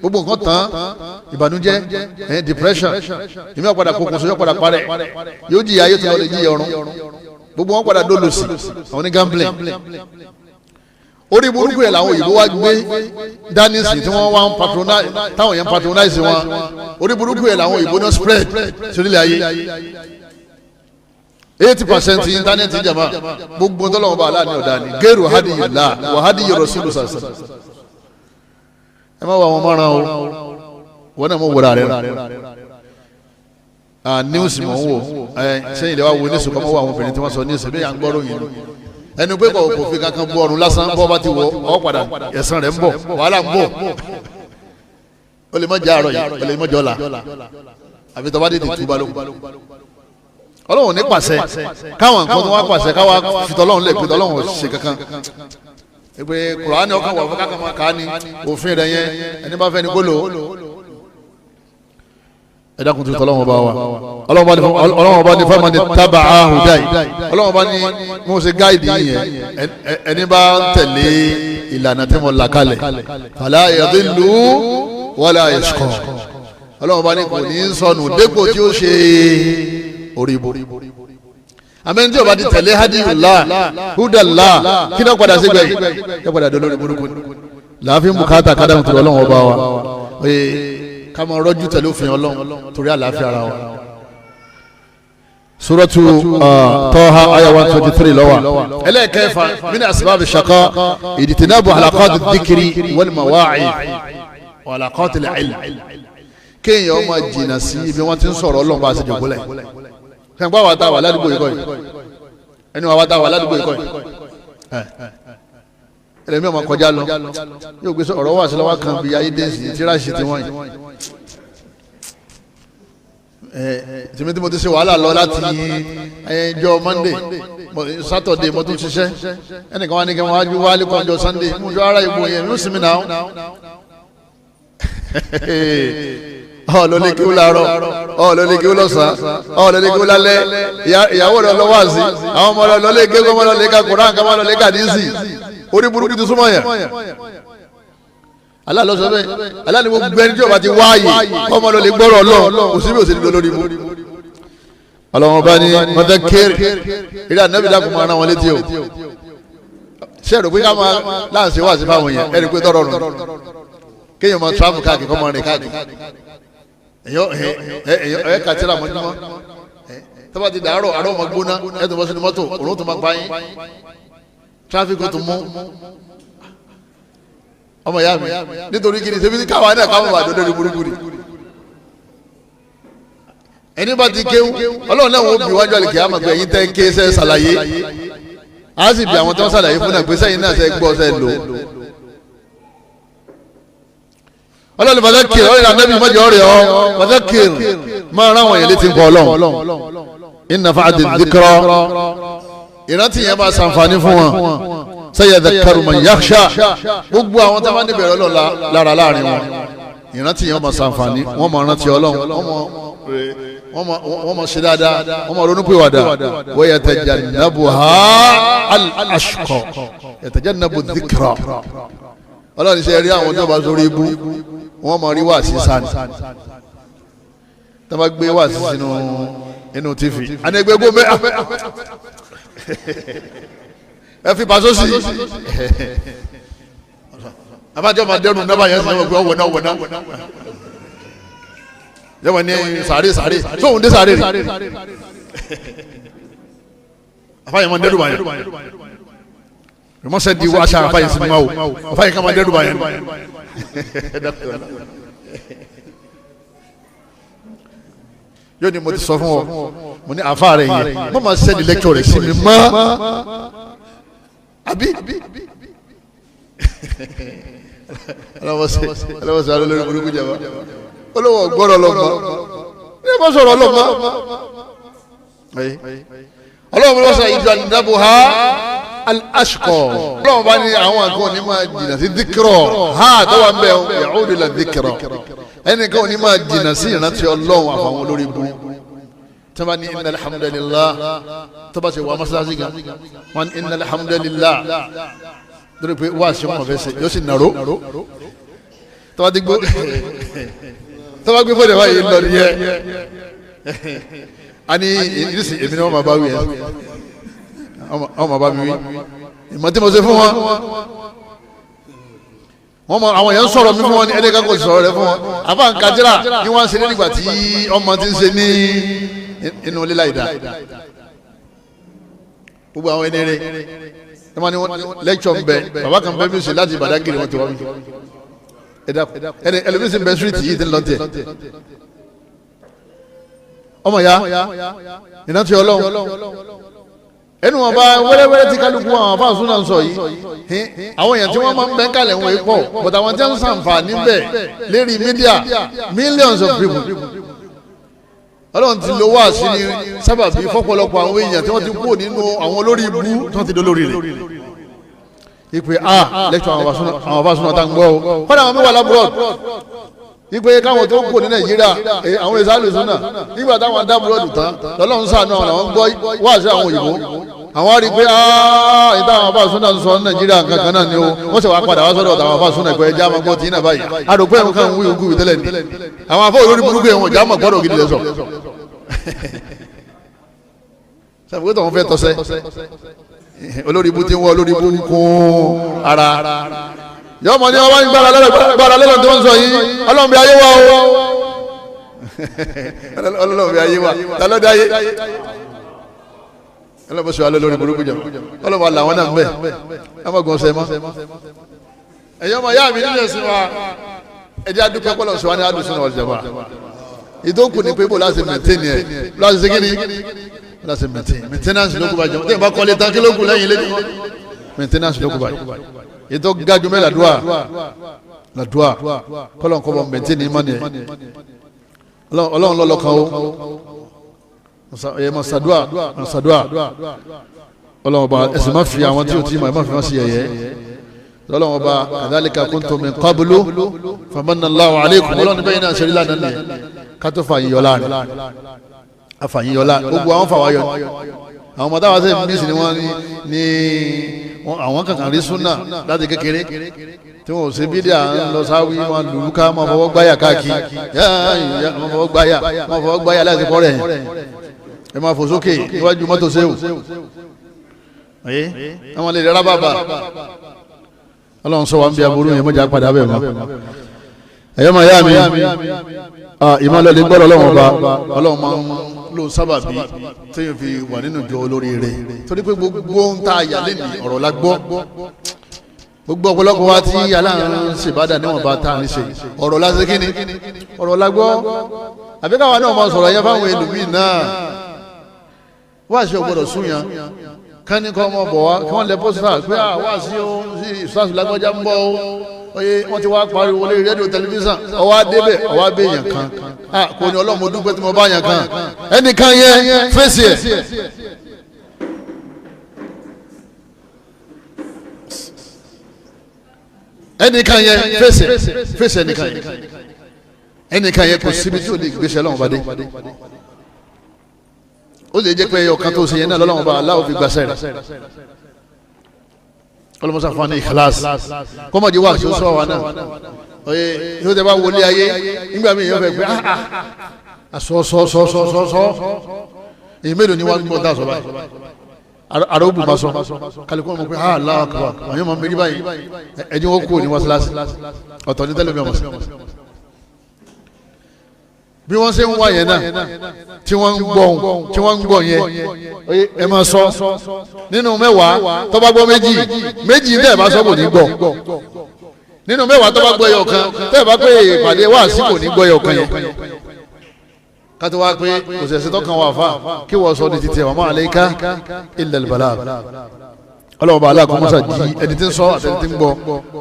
S1: gbogbo nǹkan tán ìbànújẹ́ depression ìmí ọ̀padà kókòsó yóò padà parẹ́ yóò jìyà ayé tó lọ lè jìyà ọ̀run gbogbo wọn padà dólòsì àwọn ní gambling orí burúkú yẹn làwọn òyìnbó wá gbé dánìsì tí wọ́n wá ń patronize táwọn yẹn patronize wọn orí burúkú yẹn làwọn òyìnbó náà spread sílẹ̀ ayé 80% íńtánẹ́ẹ̀tì jama gbogbo tọ́lọ́wọ́n bá aláàánú ọ̀dà ni gẹ́rù hadiyillah wà hadiyi rasulu sàṣà ẹ má wà wọn mọ́ràn o wọn náà mọ̀ wúra rẹ̀ news mọ̀ ń wò sẹ́yìn lè wá wo news kọ́ mọ́ wọ àwọn obìnrin tí wọ́n sọ news bí yà ń gbọ́rọ̀ yìí ẹnu pé kò fi kankan bọ ọrùn lásán bọ́ bá ti wọ ọ padà ẹ̀san rẹ̀ ń bọ̀ wàhálà ń bọ̀ ó lè má jẹ́ àárọ̀ yìí ó lè má jẹ́ ọ̀la àfi tọ́ bá dé túbà lóko ọlọ́run ní pàṣẹ káwọn nǹkan tó wá pàṣẹ káwọn fìtọ́lọ́run lè fìtọ́lọ́run ṣe kankan pé kùránì ọkàn wà fún kákan máa kà á ní òfin rẹ̀ yẹn ẹni bá fẹ́ ni kó lò ó ẹ dákun tó tọ́lọ́wọ́n bá wa ọlọ́wọ́n bá ní fáwọn ní tábà áhùdáì ọlọ́wọ́n bá ní mo ṣe gáìdì yẹn ẹni bá ń tẹ̀lé ìlànà tí mo là kalẹ̀ fala yadillu wala yashqa ọlọ́wọ́n bá ní kò ní sọnù dépò tí ó ṣe orí ibo àmín tí o bá ti tẹ̀lé hadiyullah hudallah kí náà padà sígbẹ̀ yìí yẹ padà dé lórí burúkú láàfin bùkátà kádàmù tó ọlọ́wọ́n bá wa ká máa rọ́jú tẹ̀lé òfin ọlọ́run torí àlàáfíà ara wa. suratu Taha aya 123 lọ́wọ́ ẹlẹ́ẹ̀kẹfà min asbab shaqa ijtinabu halaqat dhikri wal mawa'id wa halaqat al-ilm kéèyàn máa jìnnà sí ibi wọ́n ti ń sọ̀rọ̀ ọlọ́run bá a ṣe jòkó lẹ̀ kẹ́ńpá wa ta wà ládùúgbò yìí kọ́ yìí ẹni wa ta wà ládùúgbò yìí kọ́ yìí ẹlẹ́mi ọmọ kọjá lọ yóò gbé ọ̀rọ̀ wà sí lọ́wọ́ kan bí ayé dé sí tíráṣì tí wọ́n yìí tìmí tí mo ti ṣe wàhálà lọ láti ẹjọ́ Monday Saturday mo tún ṣiṣẹ́ ẹnìkan wá ní kí wọ́n wájú wálé kọjọ Sunday mo jọ ara ìbò yẹn mi ò sinmi náà ọlọ́lé kí ó láàárọ̀ ọlọ́lé kí ó lọ́sàn-án ọlọ́lé kí ó lálẹ́ ìyàwó rẹ̀ lọ́wọ́ àzí àwọn ọmọ rẹ̀ lọ́lé kí ó lọ́lé ká Kùránì ká má lọ́lé ká díìsì orí burúkú ti súnmọ́ yẹn Allah ló sọ bẹ́ẹ̀ Allah ni gbogbo ẹni tí ó bá ti wáyé ọmọ lọ́lé gbọ́rọ̀ Ọlọ́run kò síbi òsèlú lórí ibú ọlọ́wọ́n bá ní mọ́tẹ́kẹ́rì eré ànábì dákun máa rán wọn létí o ṣé ẹ̀rọ pé ká máa láǹṣe wá sí fáwọn yẹn ẹ̀rí pé tọ́rọ̀ rùn kéèyàn máa travel káàkiri kọ́ máa rìn káàkiri ẹ̀ kàtírà mọ́júmọ́ tọ́ba ti dàárọ̀ àárọ̀ ọmọ gbóná ẹ̀ tó bọ́ sínú mọ́tò òun tó máa pa yín tráfíkì tó mú ọmọ ìyá mi nítorí kí ni ṣe fi káwa náà káwọn bá dọdọ ní burúkú ni ẹni bá ti kéwú ọlọ́run náà wọ́n bí wájú àlèkè àmọ̀ pé ẹ̀yin tẹ́ ń ké sẹ́ ṣàlàyé á sì bí àwọn tó ń ṣàlàyé fún náà pé sẹ́yìn náà sẹ́ gbọ́ sẹ́ lò ọlọ́run fadhakkir ọ̀rẹ́ ànábì mọ́jọ́ ọ̀rẹ́ ọ fadhakkir máa rán àwọn èèyàn létí ń kọ́ ọlọ́run in nafa'ati dhikra ìrántí yẹn bá ṣàǹfààní fún wọn sayadhakkaru man yakhsha gbogbo àwọn tó bá níbẹ̀rẹ̀ Ọlọ́run lára láàrin wọn ìrántí yẹn máa ṣàǹfààní wọn máa rántí Ọlọ́run wọn máa ṣe dáadáa wọn máa ronú pìwàdà wa yatajannabuha al-ashqa yatajannabu dhikra Ọlọ́run ṣe rí àwọn tó bá sórí ibú wọn máa rí wá sí sáni tá bá gbé wá sínú inú TV àní ẹgbẹ́ gbó mẹ́ ẹ fi pàṣọ sí abájọ́ máa dẹrù náà báyẹn sọ pé ọwọ́ náà yẹ́wọ̀ ní sàárè tóun dé sàárè rí afáyẹ̀ máa dẹrù báyẹn mọ́sẹ̀ di wáṣà afáyẹ̀ sí máa wò afáyẹ̀ ká máa dẹrù báyẹn yóò ní mo ti sọ fún ọ mo ní àfa rẹ yẹn mo máa sẹ́ni lẹ́kítọ̀ rẹ̀ sí mi mọ́ àbí alamọsẹ alolórí burúkú jẹba olówó gbọ́dọ̀ lọmọ ní ma sọ̀rọ̀ lọmọ ọlọ́run ló sọ ìjọ àdìdábò ha al-ashqa ọlọ́run bá ní àwọn àgọ́ ní máa jìnnà sí díkìrọ̀ ha tó wà ń bẹ̀ ya'udu ila díkìrọ̀ ẹnìkan ní máa jìnnà sí ìrántí ọlọ́run àfàwọn olórí burúkú tí wọ́n ní inna alhamdulillah tó bá ṣe wà mọ́sálásí gan wọ́n ní inna alhamdulillah lórí pé wá sí wọn fẹ́ ṣe yóò sì nàró tó bá ti gbó tó bá gbé fọ́dẹ̀ báyìí lọ nìyẹn a ní ìrísí èmi ni wọ́n máa bá wí ẹ̀ wọ́n máa bá mi wí ìmọ̀ tí mo ṣe fún wọn wọ́n mọ àwọn èèyàn sọ̀rọ̀ mi fún wọn ní ẹ̀ẹ́dẹ́gbà kò sọ̀rọ̀ rẹ fún wọn àbá ń kájírà ní wọ́n ń ṣe nígbà tí ọmọ ti ń ṣe ní inú lílá ìdá gbogbo àwọn ẹni rẹ ẹ máa ní lẹ́kṣọ̀ ń bẹ bàbá kan bẹ́ẹ̀ mi ṣe láti Badagry wọn ti wá mi ẹni ẹlòmísì ń bẹ síríìtì yìí ti ń lọ tiẹ̀ ọmọ ya ìrántí Ọlọ́run ẹnu wọn bá wẹ́rẹ́wẹ́rẹ́ tí kálukú àwọn afáàsùn náà ń sọ yìí àwọn èèyàn tí wọ́n máa ń bẹ́ kálẹ̀ wọ́n pọ̀ but àwọn tí wọ́n ń sàǹfààní bẹ̀ lérí mídíà millions of people Ọlọ́run ti lo wá sí ní sábàbí fọ́pọ̀lọpọ̀ àwọn èèyàn tí wọ́n ti kúrò nínú àwọn olórí ibú tí wọ́n ti dolórí rẹ̀ ìpè lẹ́kítọ̀ àwọn afáàsùn náà tá ń gbọ́ o kọ́dà àwọn mẹ́wàá lábúrò ìpè káwọn tó kúrò ní Nàìjíríà àwọn ìsàlù Sunnah nígbà táwọn dábúrò tán lọ́lọ́run ṣàánú àwọn gbọ́ wá sí àwọn òyìnbó àwọn rí pé ìta àwọn afáàsùn náà ń sọ ní Nàìjíríà kankan náà ni o wọ́n sì wá padà wá sọ́dọ̀ àwọn afáàsùn náà ìpẹ́ ẹja máa gbọ́ tí iná báyìí àdùpẹ́ ẹ̀rù kan wí ogún ìtẹ́lẹ̀ ní àwọn afọ́ olórí burúkú ẹ̀wọ̀n ìjà mọ̀ gbọ́dọ̀ gidi lẹ́sọ̀ sàbùkú tó wọn fẹ́ tọ́sẹ́ olórí ibú ti ń wọ olórí ibú kún ara yọ ọmọ ní ọwọ́ ń gbára lẹ́lọ́ tó ń sọ yìí Ọlọ́run bí ayé wa o Ọlọ́run bí ayé wa tálọ́dé ayé Ọlọ́run sọ alẹ́ lórí burúkú jẹ Ọlọ́run àlàwọn náà ń bẹ̀ ọmọgùn ọ̀sẹ̀ mọ́ ẹ̀yọ́ ọmọ yá mi nílẹ̀ sí wa ẹ̀jẹ̀ adúpẹ́ pọ́lọ̀ sọ wa ní adùn Sunnah wal Jamaa ìdókù ní pé bó láti mẹ̀tẹ́nì ẹ̀ láti ṣe kíni láti mẹ̀tẹ́nànsì ló kú bá jẹun tí ìbá kọ́lé tán kí ló kù lẹ́yìn lẹ́yìn mẹ̀tẹ́nànsì ló kú bá jẹun ètò gájú mẹ́ làdúà kọ́lọ̀ ń kọ́ bọ̀ mẹ̀tẹ́nì mọ́ni ẹ̀ Ọlọ́run lọ́lọ́kan o masadua Ọlọ́run ọba ẹ̀sìn má fi àwọn tí o ti mọ̀ ẹ̀ má fi wọ́n sí ẹ̀yẹ Ọlọ́run ọba kadhalika kuntum min qablu famanna Allahu alaykum Ọlọ́run níbẹ̀ yìí náà ṣe rí lánàá nìyẹn ká tó fà yín yọlá rẹ̀ àfàyín yọlá gbogbo àwọn fà wá yọ àwọn ọmọ táwọn sẹ́yìn mísì ni wọ́n ní àwọn kankan rí Sunnah láti kékeré tí wọn ò ṣe bídíà ń lọ sáwí wọn lùlù ká máa fọwọ́ gbáyà káàkiri máa fọwọ́ gbáyà láti kọ́ rẹ̀ ẹ máa fò sókè níwájú mọ́tò sẹ́wù àwọn lè rẹ́ rábàbà Ọlọ́run sọ wa ń bí aburú yẹn mọ́jà padà bẹ́ẹ̀ mọ́ ẹ̀yọ́ máa yá mi ìmọ̀lẹ́ lè gbọ́dọ̀ Ọlọ́run máa ń lò sábàbí téèyàn fi wà nínú ìjọ olórí rẹ̀ torí pé gbogbo ń ta àyàlẹ́ ní ọ̀rọ̀ la gbọ́ gbogbo ọ̀pọ̀lọpọ̀ wa tí aláàrùn ṣèbádà níwọ̀n bá tá à ń ṣe ọ̀rọ̀ la ṣe kíni ọ̀rọ̀ la gbọ́ àbí káwa náà máa sọ̀rọ̀ yẹn fáwọn ẹlòmíì náà wá sí ọgbọ́dọ̀ súnyàn kání kọ́ ọmọ bọ̀ wá kí wọ́n lẹ pósítà pé wá sí ìsúláṣù lágbájá ń bọ̀ oye wọ́n ti wá pariwo lórí rédíò tẹlifíṣàn ọwọ́ adébẹ̀ ọwọ́ abẹ́ èèyàn kan kò ní ọlọ́mọ dúpẹ́ tí mo bá yàn kan ẹnìkan yẹn fèsì ẹ̀ ẹnìkan yẹn fèsì ẹnìkan yẹn kò síbi tí ò lè gbéṣẹ́ lọ́wọ́ bá dé ó lè jẹ́ pé ọ̀kan tó ṣe yẹn náà lọ́wọ́ bá aláwọ̀ fi gbàṣẹ́ rẹ̀ ọlọmọsá fún wa ní ìkìláàsì kọ́mọ̀dé wà sí sọ wa náà oye yóò tẹ́ bá wọlé ayé nígbà míì yóò fẹ́ pé asọ́sọ́sọ́sọ́sọ́ èyí mélòó ni wọ́n gbọ́ dá sọ báyìí ara ó bù bá sọ kálukú ọmọ pé Allahu Akbar àwọn yóò máa mérí báyìí ẹni wọ́n kú ní mọ́sálásí ọ̀tọ̀ ní tẹ́lẹ̀ mi ọmọ sí bí wọ́n ṣe ń wá yẹn náà tí wọ́n ń gbọ́ yẹn ẹ máa sọ nínú mẹ́wàá tó bá gbọ́ méjì tẹ́ ẹ bá sọ kò ní gbọ́ nínú mẹ́wàá tó bá gbọ́ ẹyọ kan tẹ́ ẹ bá pé ìpàdé wá sí kò ní gbọ́ ẹyọ kan yẹn kátó wá pé kò sì ẹ̀sìn tó kan wà fà kí wọ́n sọ ní títí ẹ̀ wàmọ́ alayka illa al-balagh ọlọ́mọba aláàkọ́mọ́sá jí ẹni tí ń sọ àti ẹni tí ń gbọ́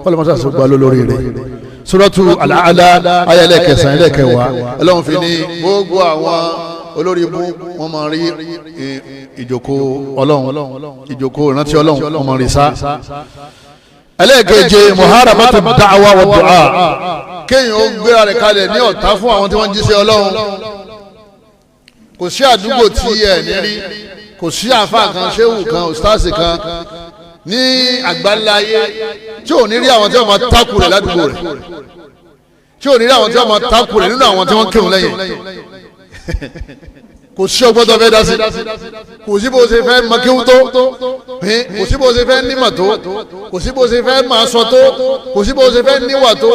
S1: ọlọ́mọsá sọ gbà lórí rẹ̀ Suratu Al-A'la ayé ẹlẹ́kẹsàn ẹlẹ́kẹwàá ọlọ́run fi ní gbogbo àwọn olórí ibú wọn máa rí ìjókòó ọlọ́run ìjókòó ìrántí ọlọ́run wọn máa rí sá ẹlẹ́ẹ̀keje muharabatu da'wa wa du'a kéèyàn ó gbéra rẹ̀ kalẹ̀ ní ọ̀tá fún àwọn tí wọ́n ń jíṣẹ́ ọlọ́run kò sí àdúgbò tí ẹ̀ ní rí kò sí àfa kan ṣéwù kan ustaasi kan ní àgbáláyé tí ò ní rí àwọn tí wọ́n máa takù rẹ̀ ládùúgbò rẹ̀ tí ò ní rí àwọn tí wọ́n máa takù rẹ̀ nínú àwọn tí wọ́n kírun lẹ́yìn kò sí ọgbọ́n tó fẹ́ dá sí kò sí bó ṣe fẹ́ makiwu tó kò sí bó ṣe fẹ́ nímọ̀ tó kò sí bó ṣe fẹ́ máa sọ tó kò sí bó ṣe fẹ́ níwà tó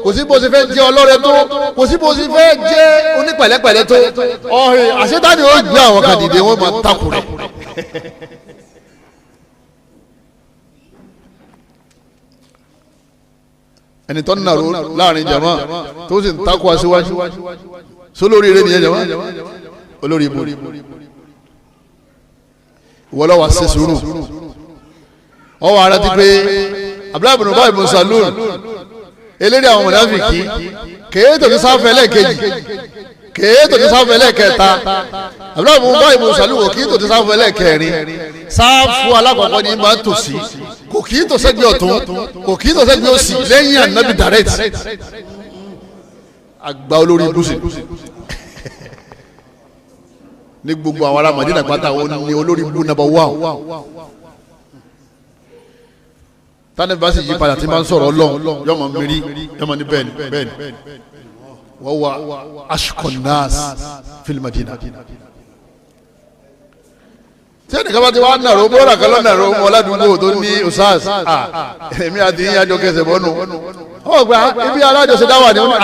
S1: kò sí bó ṣe fẹ́ jẹ́ ọlọ́rẹ tó kò sí bó ṣe fẹ́ jẹ́ onípẹ̀lẹ́pẹ̀lẹ́ tó ọ̀hìn àṣetáni ó gbé àwọn kan dìde wọ́n máa takù rẹ̀. ẹni tó ń nàró láàrin jama tó sì ń takù aṣíwájú sólórí rẹ̀ nìyẹn jama olórí ibu ìwọlọ́ wa ṣe sùúrù ọwọ́ ara ti pé Abdullahi ibn Ubay ibn Salul eléré àwọn mọ̀nàfíkì kéètò ní sáfẹ́ lẹ́ẹ̀kejì kéètò ní sáfẹ́ lẹ́ẹ̀kẹta Abdullahi ibn Ubay ibn Salul kò kéètò ní sáfẹ́ lẹ́ẹ̀kẹrin sáfù alákọ̀ọ́kọ́ ní máa tò sí kò kéètò sẹ́gbẹ́ ọ̀tún kò kéètò sẹ́gbẹ́ òsì lẹ́yìn ànábì direct àgbà olórí ibu sí ní gbogbo àwọn ará Madina pátá wọn ni olórí bú nàbà wà tani bá sì yí padà tí máa ń sọ̀rọ̀ ọlọ́run yọmọ mìírí yọmọ ní bẹ́ẹ̀ni wọ́n wà ashkon nas fil Madina tí ẹnìkan bá ti wá nàró bóra kan lọ́nàró ọmọ aládùúgbò tó ní usas èmi àti yín àjọ kẹsẹ̀ bọ́nu ọgbà ibi alájọsẹ̀ dáwà ni ó ní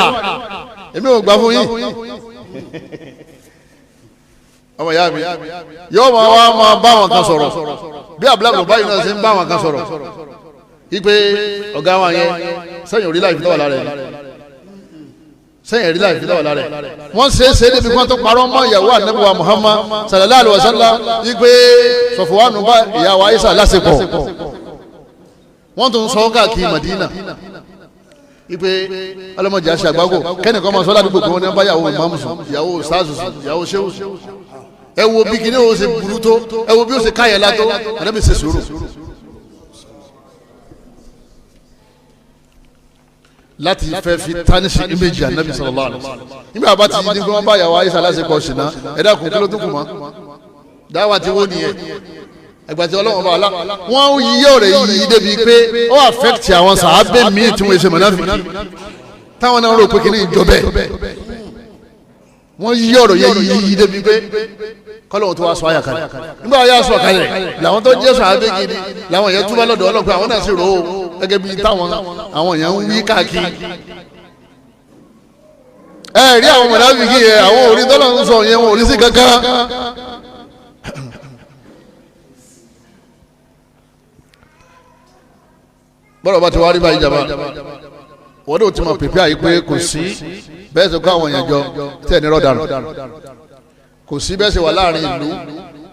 S1: èmi ò gbà fún yín ọmọ ìyá mi yóò máa bá wọn kan sọ̀rọ̀ bí abúlábùrù báyìí náà ṣe ń bá wọn kan sọ̀rọ̀ wípé ọ̀gá wọn yẹn sẹ́yìn orí láì fi lọ́wọ́ lára ẹ̀ sẹ́yìn orí láì fi lọ́wọ́ lára ẹ̀ wọ́n ṣe é ṣe débi kan tó parọ́ mọ́ ìyàwó ànábì wa Muhammad sallallahu alaihi wasallam wípé Sọfùwánù bá ìyàwó Aisha lásìkò wọ́n tún sọ káàkiri Madina ipe ọlọmọdé aṣọ àgbákò kẹ́nìkan máa sọ ládùúgbò pé wọ́n ní bá yàwó ìmáàmù sùn ìyàwó sáàsù sùn ìyàwó ṣéwù sùn ẹ wo bí kíní o ṣe burú tó ẹ wo bí o ṣe káyẹ̀ látó ànábì ṣe sùúrù. láti fẹ́ fi tánìsì ìméjì ànábì sallallahu alaihi wasallam nígbà bá ti ní kí wọ́n bá yàwó Aisha lásìkò ṣìnà ẹ̀dá kùn kí ló tún kù mọ́ dáwà tí wọ́n nìyẹn ẹgbàtí ọlọ́wọ́n bá wà wọ́n yí ọ̀rẹ́ yìí débi pé ó affect àwọn sàábẹ́ míì tí wọ́n ṣe mọ̀náfíkì táwọn náà rò pé kí ní ìjọ bẹ́ẹ̀ wọ́n yí ọ̀rọ̀ yìí débi pé kọ́lọ́wọ́n tó wá sọ àyà kalẹ̀ nígbà wọ́n yà sọ kalẹ̀ làwọn tó jẹ́ sàábẹ́ gidi làwọn yẹn túbọ̀ lọ́dọ̀ ọlọ́pàá àwọn náà sì rò ó gẹ́gẹ́ bí táwọn àwọn yẹn ń wí káàkiri ẹ rí àwọn mọ̀náfíkì yẹn àwọn orí tọ́lọ́ ń sọ yẹn wọn ò rí sí kankan bọ́lá bá ti wá rí báyìí jàmbá wọ́n dò tí mo pèpè àyè pé kò sí bẹ́ẹ̀ sọ kó àwọn èèyàn jọ tẹ̀ ní rọ́dàrú kò sí bẹ́ẹ̀ sọ wà láàrin ìlú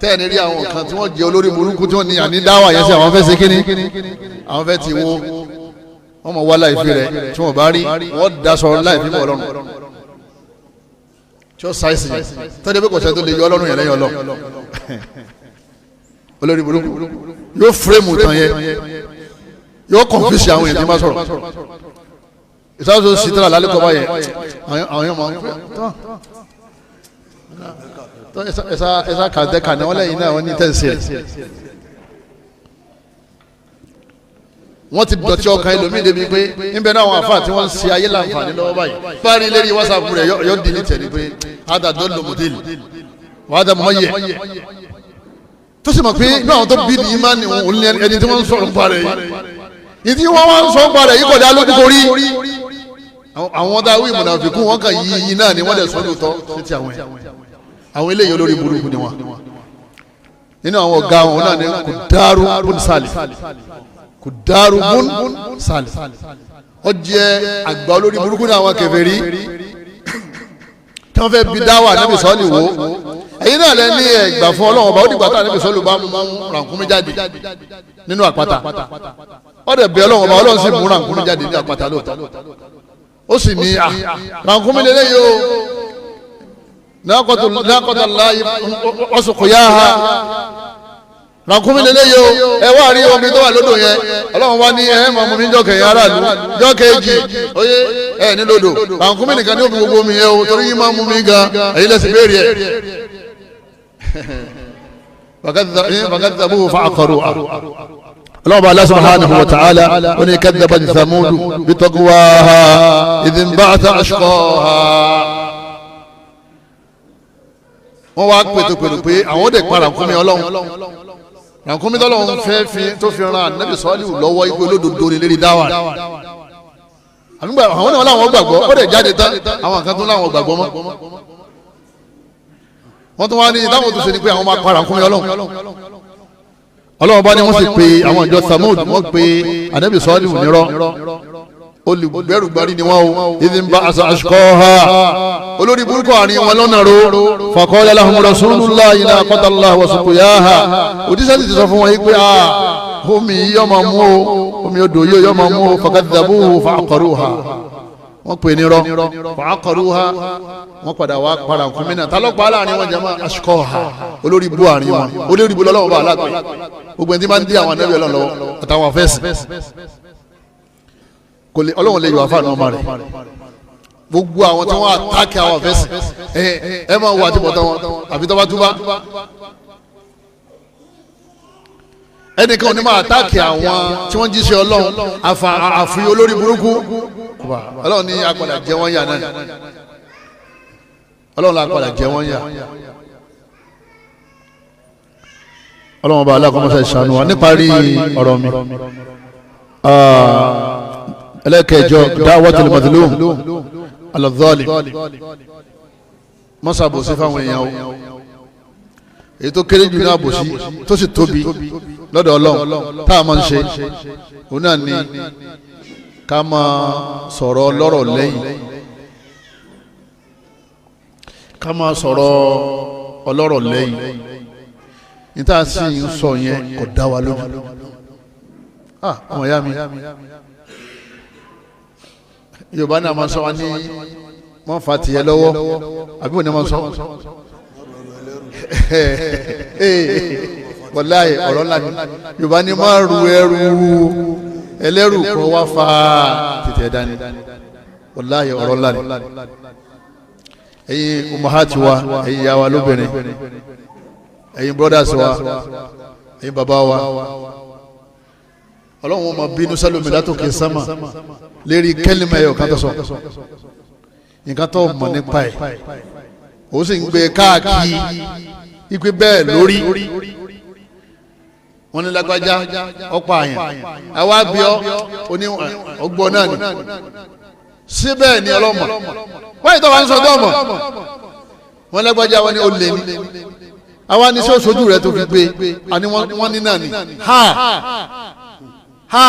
S1: tẹ̀ ní rí àwọn kan tí wọ́n jẹ́ olórí burúkú tí wọ́n ní àní dáwà yẹn sí àwọn fẹ́ ṣe kíní àwọn fẹ́ ti wo wọ́n mọ̀ wá láìfi rẹ̀ tí wọ́n bá rí wọ́n daṣọ láìfi mọ̀ ọlọ́run tí ó ṣàìsì tọ́jú pé kò sẹ́ tó lè yọ ọlọ́run yẹn lẹ́yìn ọlọ́ olórí burúkú yóò fírèmù tán yẹn yóò kọ̀nfíìsì àwọn èèyàn tí ma sọ̀rọ̀ ìsáwọ́sọ sítírà lálẹ́kọ̀ọ́ báyẹn àwọn èèyàn máa ń tọ́ ẹ̀sà kàdẹ́kà ní wọ́n lẹ́yìn náà wọ́n ní tẹ̀sí rẹ̀ wọ́n ti dọ̀tí ọkàn ẹlòmíì débi pé níbẹ̀ náà àwọn àfáà tí wọ́n ń ṣe ayé láǹfààní lọ́wọ́ báyìí parí lérí WhatsApp rẹ̀ yọ dìní tẹ̀lé pé ada dọ́lù mọ̀dẹ́lì wàá dà mọ́ yẹ tó sì mọ̀ pé inú àwọn tó bí ní ìmánì òun ní ẹni tí wọ́n ń sọ̀rọ̀ nípa rẹ̀ yìí ìdí wọ́n wá ń sọ nípa rẹ̀ yìí kọ̀dá lójúkorí àwọn dáwọ́ ìmùnàfíkù wọn kàn yí yí náà ni wọ́n dẹ̀ sọ́dún tọ́ títí àwọn eléyìí olórí burúkú ni wọn nínú àwọn ọ̀gá wọn náà ni Kudaru bun Salih Kudaru bun Salih ó jẹ́ àgbà olórí burúkú náà àwọn kèfèrí tí wọ́n fẹ́ bí dáwà Ànábì Sọ́ọ̀lì wò ẹ̀yin náà lẹ́ ní ẹ̀gbà fún Ọlọ́run ọba ó dìgbà tá Ànábì Sọ́ọ̀lì bá mú rànkúnmí jáde nínú àpáta ó dẹ̀ bẹ̀ Ọlọ́run ọba Ọlọ́run sì mú rànkúnmí jáde nínú àpáta lóòótọ́ ó sì ní rànkúnmí lélẹ́yìí o nákọ́tà láyé ọ̀sùnkùyáha rànkúnmí lélẹ́yìí o ẹ wá rí omi tó wà lódò yẹn Ọlọ́run wá ní ẹ máa mú mi jọ́kẹ̀ yẹn aráàlú jọ́kẹ̀ẹ́jì oyè ẹ ní lódò rànkúnmí nìkan ní òfin gbogbo omi yẹn o torí yín máa mú mi gan èyí lẹ́sìn béèrè ẹ̀ fakadhabuhu fa'aqaruha Allah Allah subhanahu wa ta'ala wani kadhabat Thamud bitaqwaha idh ba'atha ashqaha wọ́n wá pètèpèrè pé àwọn dẹ̀ pa rànkúnmí Ọlọ́run rànkúnmí tọ́lọ́run fẹ́ fi tó fi ran Ànábì Sọ́ọ̀lì lọ́wọ́ igbó olódodo ní lérí dáwà àmúgbà àwọn náà láwọn gbàgbọ́ ó dẹ̀ jáde tán àwọn kan tún láwọn gbàgbọ́ mọ́ wọ́n tún wá ní táwọn tó ṣe ni pé àwọn máa pa rànkúnmí Ọlọ́run bá ní wọ́n sì pé àwọn ìjọ Thamud wọ́n pé Ànábì Sọ́ọ̀lì nírọ́ olùgbẹ́rùgbárí ni wọ́n o idh ba'atha ashqaha olórí burúkú àárín wọn lọ́nà ro faqala lahum rasulullahi naqata Allahi wa suqiyaha òjíṣẹ́ ti sọ fún wọn yìí pé omi yóò máa mú o omi odò yóò máa mú o fakadhabuhu fa'aqaruha wọ́n pè ní rọ́ fa'aqaruha wọ́n padà wá para nǹkan mìíràn tálọ́pàá láàrin wọn jama ashqaha olórí burú àárín wọn olórí burú lọ́wọ́ bá aláàpẹ̀ gbogbo ẹni tí máa ń dí àwọn anábì Ọlọ́run lọ́wọ́ àtàwọn afẹ́sì Ọlọ́run lè yọ àfáàní ọmọ rẹ̀ gbogbo àwọn tí wọ́n àtàkì àwọn afẹ́sì ẹ máa wọ àtibọ̀tán wọn àfi tọ́ba túbá ẹnìkan ò ní máa àtàkì àwọn tí wọ́n jíṣẹ́ Ọlọ́run àfi olórí burúkú Ọlọ́run ní apàdà jẹ wọ́n yà náà Ọlọ́run lápàdà jẹ wọ́n yà Ọlọ́run bá aláàkọ́mọ́sá ìṣàánú wa níparí ọ̀rọ̀ mi ẹlẹ́kẹ̀ẹ́jọ da'watul madhlum ala zalim mọ́sàbòsí fáwọn èèyàn o èyí tó kéré jù ní àbòsí tó sì tóbi lọ́dọ̀ Ọlọ́run tá a máa ń ṣe òun náà ni ká máa sọ̀rọ̀ ọlọ́rọ̀ lẹ́yìn ká máa sọ̀rọ̀ ọlọ́rọ̀ lẹ́yìn níta sì ń sọ yẹn kò dá wa lójú ọmọ ìyá mi Yorùbá náà máa sọ wa ní wọ́n fa tiẹ̀ lọ́wọ́ àbí wọ́n ní máa sọ wàláhì ọ̀rọ̀ ńlá ni Yorùbá ní máa ru ẹrù ẹlẹ́rù kan wá fa tètè ẹ̀dá ni wàláhì ọ̀rọ̀ ńlá ni ẹ̀yin umahati wa ẹ̀yin ìyá wa lóbìnrin ẹ̀yin brothers wa ẹ̀yin bàbá wa Ọlọ́run wọn máa bínú sálòmí látòkè sámà lérí kẹ́límà ẹ̀yọ̀ kan tó sọ nǹkan tó mọ̀ nípa ẹ̀ ó sì ń gbé káàkiri ipe bẹ́ẹ̀ lórí wọn ní lágbájá ọ̀pọ̀ àyàn àwa bí oní ọgbọ́n náà ni síbẹ̀ ni ọlọ́mọ wọ́n yìí tó wà ń sọ dọ́ọ̀mọ̀ wọn lágbájá wọn ni ó lé ní àwa ní sọ sojú rẹ tó fi gbé àní wọn ní náà ni ha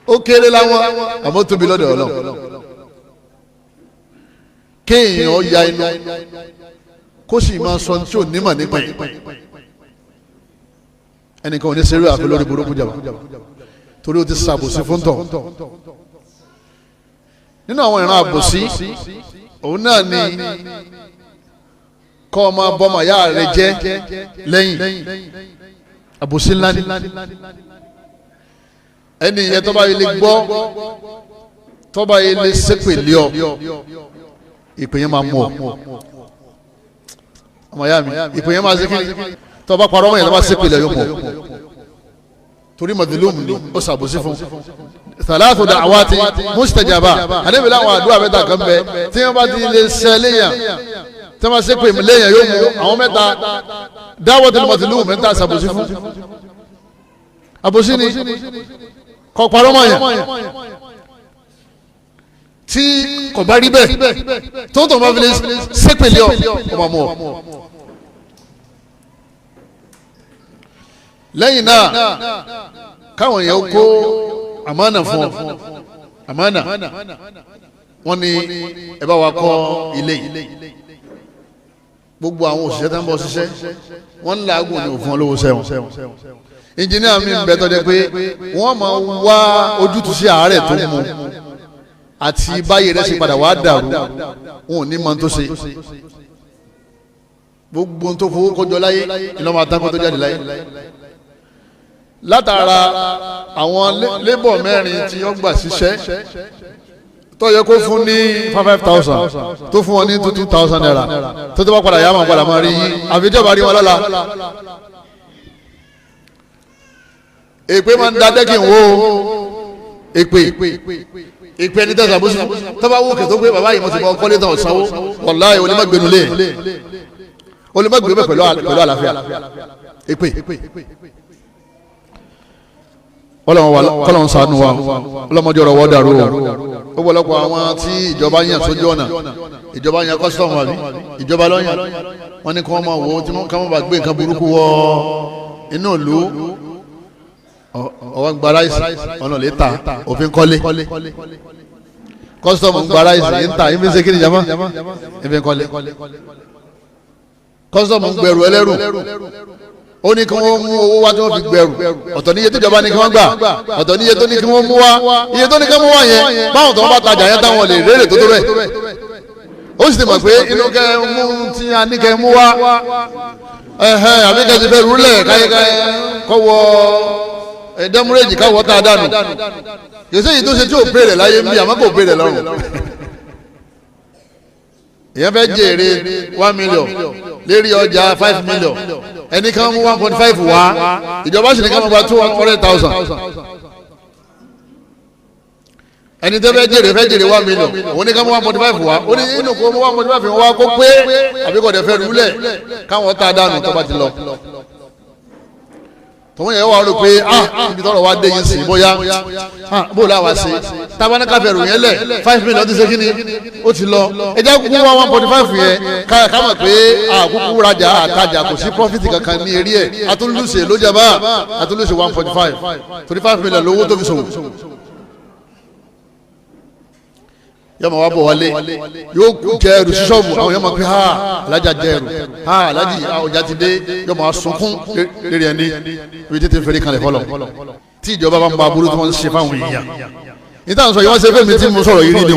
S1: ó kéré láwọn àmọ́ tóbi lọ́dọ̀ Ọlọ́run kéèyàn ya inú kó sì máa sọ tí ò nímọ̀ nípa ẹ̀ ẹnìkan ò ní sẹ́rù àfi lórí burúkú jàmbá torí ó ti sàbòsí fún tọ̀ nínú àwọn ìran àbòsí òun náà ni kọ́ ọmọ bọ́mọ ìyá rẹ̀ jẹ́ lẹ́yìn àbòsí ńlá ni ẹni yẹn tó bá yẹ lè gbọ́ tó bá yẹ lè ṣépè lé ọ ìpè yẹn máa mú ọ ọmọ ìyá mi ìpè yẹn máa ṣe kí tó bá parọ́ mọ́ yẹn tó bá ṣépè lé ọ yóò mú ọ torí madhulum ni ó ṣàbòsí fún thalathu da'awati mustajaba ànábì láwọn àdúrà mẹ́ta kan bẹ tí wọ́n bá ti lè ṣe léyàn tí wọ́n bá ṣe pé léyàn yóò mú àwọn mẹ́ta da'watul madhlum mẹ́ta ṣàbòsí fún àbòsí ni kò parọ́ mọ́ yẹn tí kò bá rí bẹ́ẹ̀ tó tó máa fi lè ṣépèlé ọmọ mọ́ lẹ́yìn náà káwọn yẹn kó àmánà fún ọ àmánà wọ́n ní ẹ bá wa kọ́ ilé gbogbo àwọn òṣìṣẹ́ tó ń bọ̀ ṣiṣẹ́ wọ́n ń làágùn ní òfin olówó sẹ́wọ̀n ìjìnìyà mi ń bẹ tọ́jú pé wọ́n máa wá ojútùú sí àárẹ̀ tó mú àti báyìí rẹ̀ ṣe padà wá dàrú wọn ò ní mọ tó ṣe gbogbo tó fowó kọjọ láyé ìlọ́mọ àtàkùn tó jáde láyé látara àwọn lébọ̀ mẹ́rin tí wọ́n gbà ṣiṣẹ́ tó yẹ kó fún ní 5,000 tó fún wọn ní 2,000 naira tó tó bá padà yá máa padà máa rí yín àfijọba rí wọn lọ́la èpè máa ń da dẹ́kìn wo èpè ẹni tẹ̀sán bó sùn tó bá wò kè tó pé bàbá yìí mo ti bọ́ kọ́lé tán ọ̀sánwó wàláhì onímọ̀gbẹ́nu lé onímọ̀gbẹ́nu pẹ̀lú àlàáfíà èpè kọ́lọ́n ṣàánú wa ọlọ́mọdé ọ̀rọ̀ wọ́n dàrú o ọ̀pọ̀lọpọ̀ àwọn tí ìjọba yàn sójú ọ̀nà ìjọba yàn kọ́sítọ́ọ̀mù àbí ìjọba lọ́yàn wọ́n ní kí wọ́n máa wò ó tí wọ́n kàn máa bá gbé nǹkan burúkú wọ inú ìlú ọwọ́ gba ráìsì ọ̀nà lè ta òfin kọ́lé kọ́sítọ́ọ̀mù gba ráìsì ń ta ìfín ṣe kí ni jama ìfín kọ́lé kọ́sítọ́ọ̀mù gbẹrù ẹlẹ́rù ó ní kí wọ́n mú owó wá tí wọ́n fi gbẹrù ọ̀tọ̀ níye tó jọba ní kí wọ́n gbà ọ̀tọ̀ níye tó ní kí wọ́n mú wá iye tó ní kí wọ́n mú wá yẹn báwọn tó wọ́n bá tajà yẹn táwọn lè rérè tó tó bẹ́ẹ̀ ó sì ti mọ̀ pé inú kẹ́ mú tí a ní kẹ́ mú wá àbí kẹ́ ti fẹ́ rúlẹ̀ káyékáyé kọ́wọ́ ẹ̀ẹ́dẹ́múrèjì káwọ́ tá a dànù kìsẹ́ yìí tó ṣe tí ò béèrè láyé ń bí àmọ́ kò béèrè lọ́rùn èèyàn fẹ́ jèrè 1 million lérí ọjà 5 million ẹni kan mú 1.5 wá ìjọba sì ní ká mọ̀ gba 200,000 ẹni tó fẹ́ jèrè 1 million òun ní ká mú 1.5 wá ó ní inú kó mú 1.5 wá kó pé àbíkọ̀ dẹ̀ fẹ́ rúlẹ̀ káwọn tá a dànù tó bá ti lọ tòun yẹn wà rò pé ibi tọrọ wa dé yín sí bóyá bó la wá sí tabanaka fẹrù yẹn lẹ 5 million ti ṣe kí ni ó ti lọ ẹjẹ kúkú wá 1.5 yẹn ká mọ̀ pé kúkú rajà àtajà kò sí profit kankan ní eré ẹ̀ atúlùsè ló jẹ bá atúlùsè 1.5 torí 5 million lówó tó fi ṣòwò yọmọ wa bọ̀ wálé yóò jẹ ẹrù sí ṣọ́ọ̀bù àwọn yọmọ pé alájà jẹ ẹrù alájì ọjà ti dé yọmọ sunkún lérí ẹni ibi tètè fèrè kalẹ̀ fọlọ tí ìjọba bá ń ba aburú tí wọ́n ń ṣe fáwọn èèyàn níta sọ yìí wọ́n ṣe fẹ́mi tí mo sọ̀rọ̀ yìí rí ni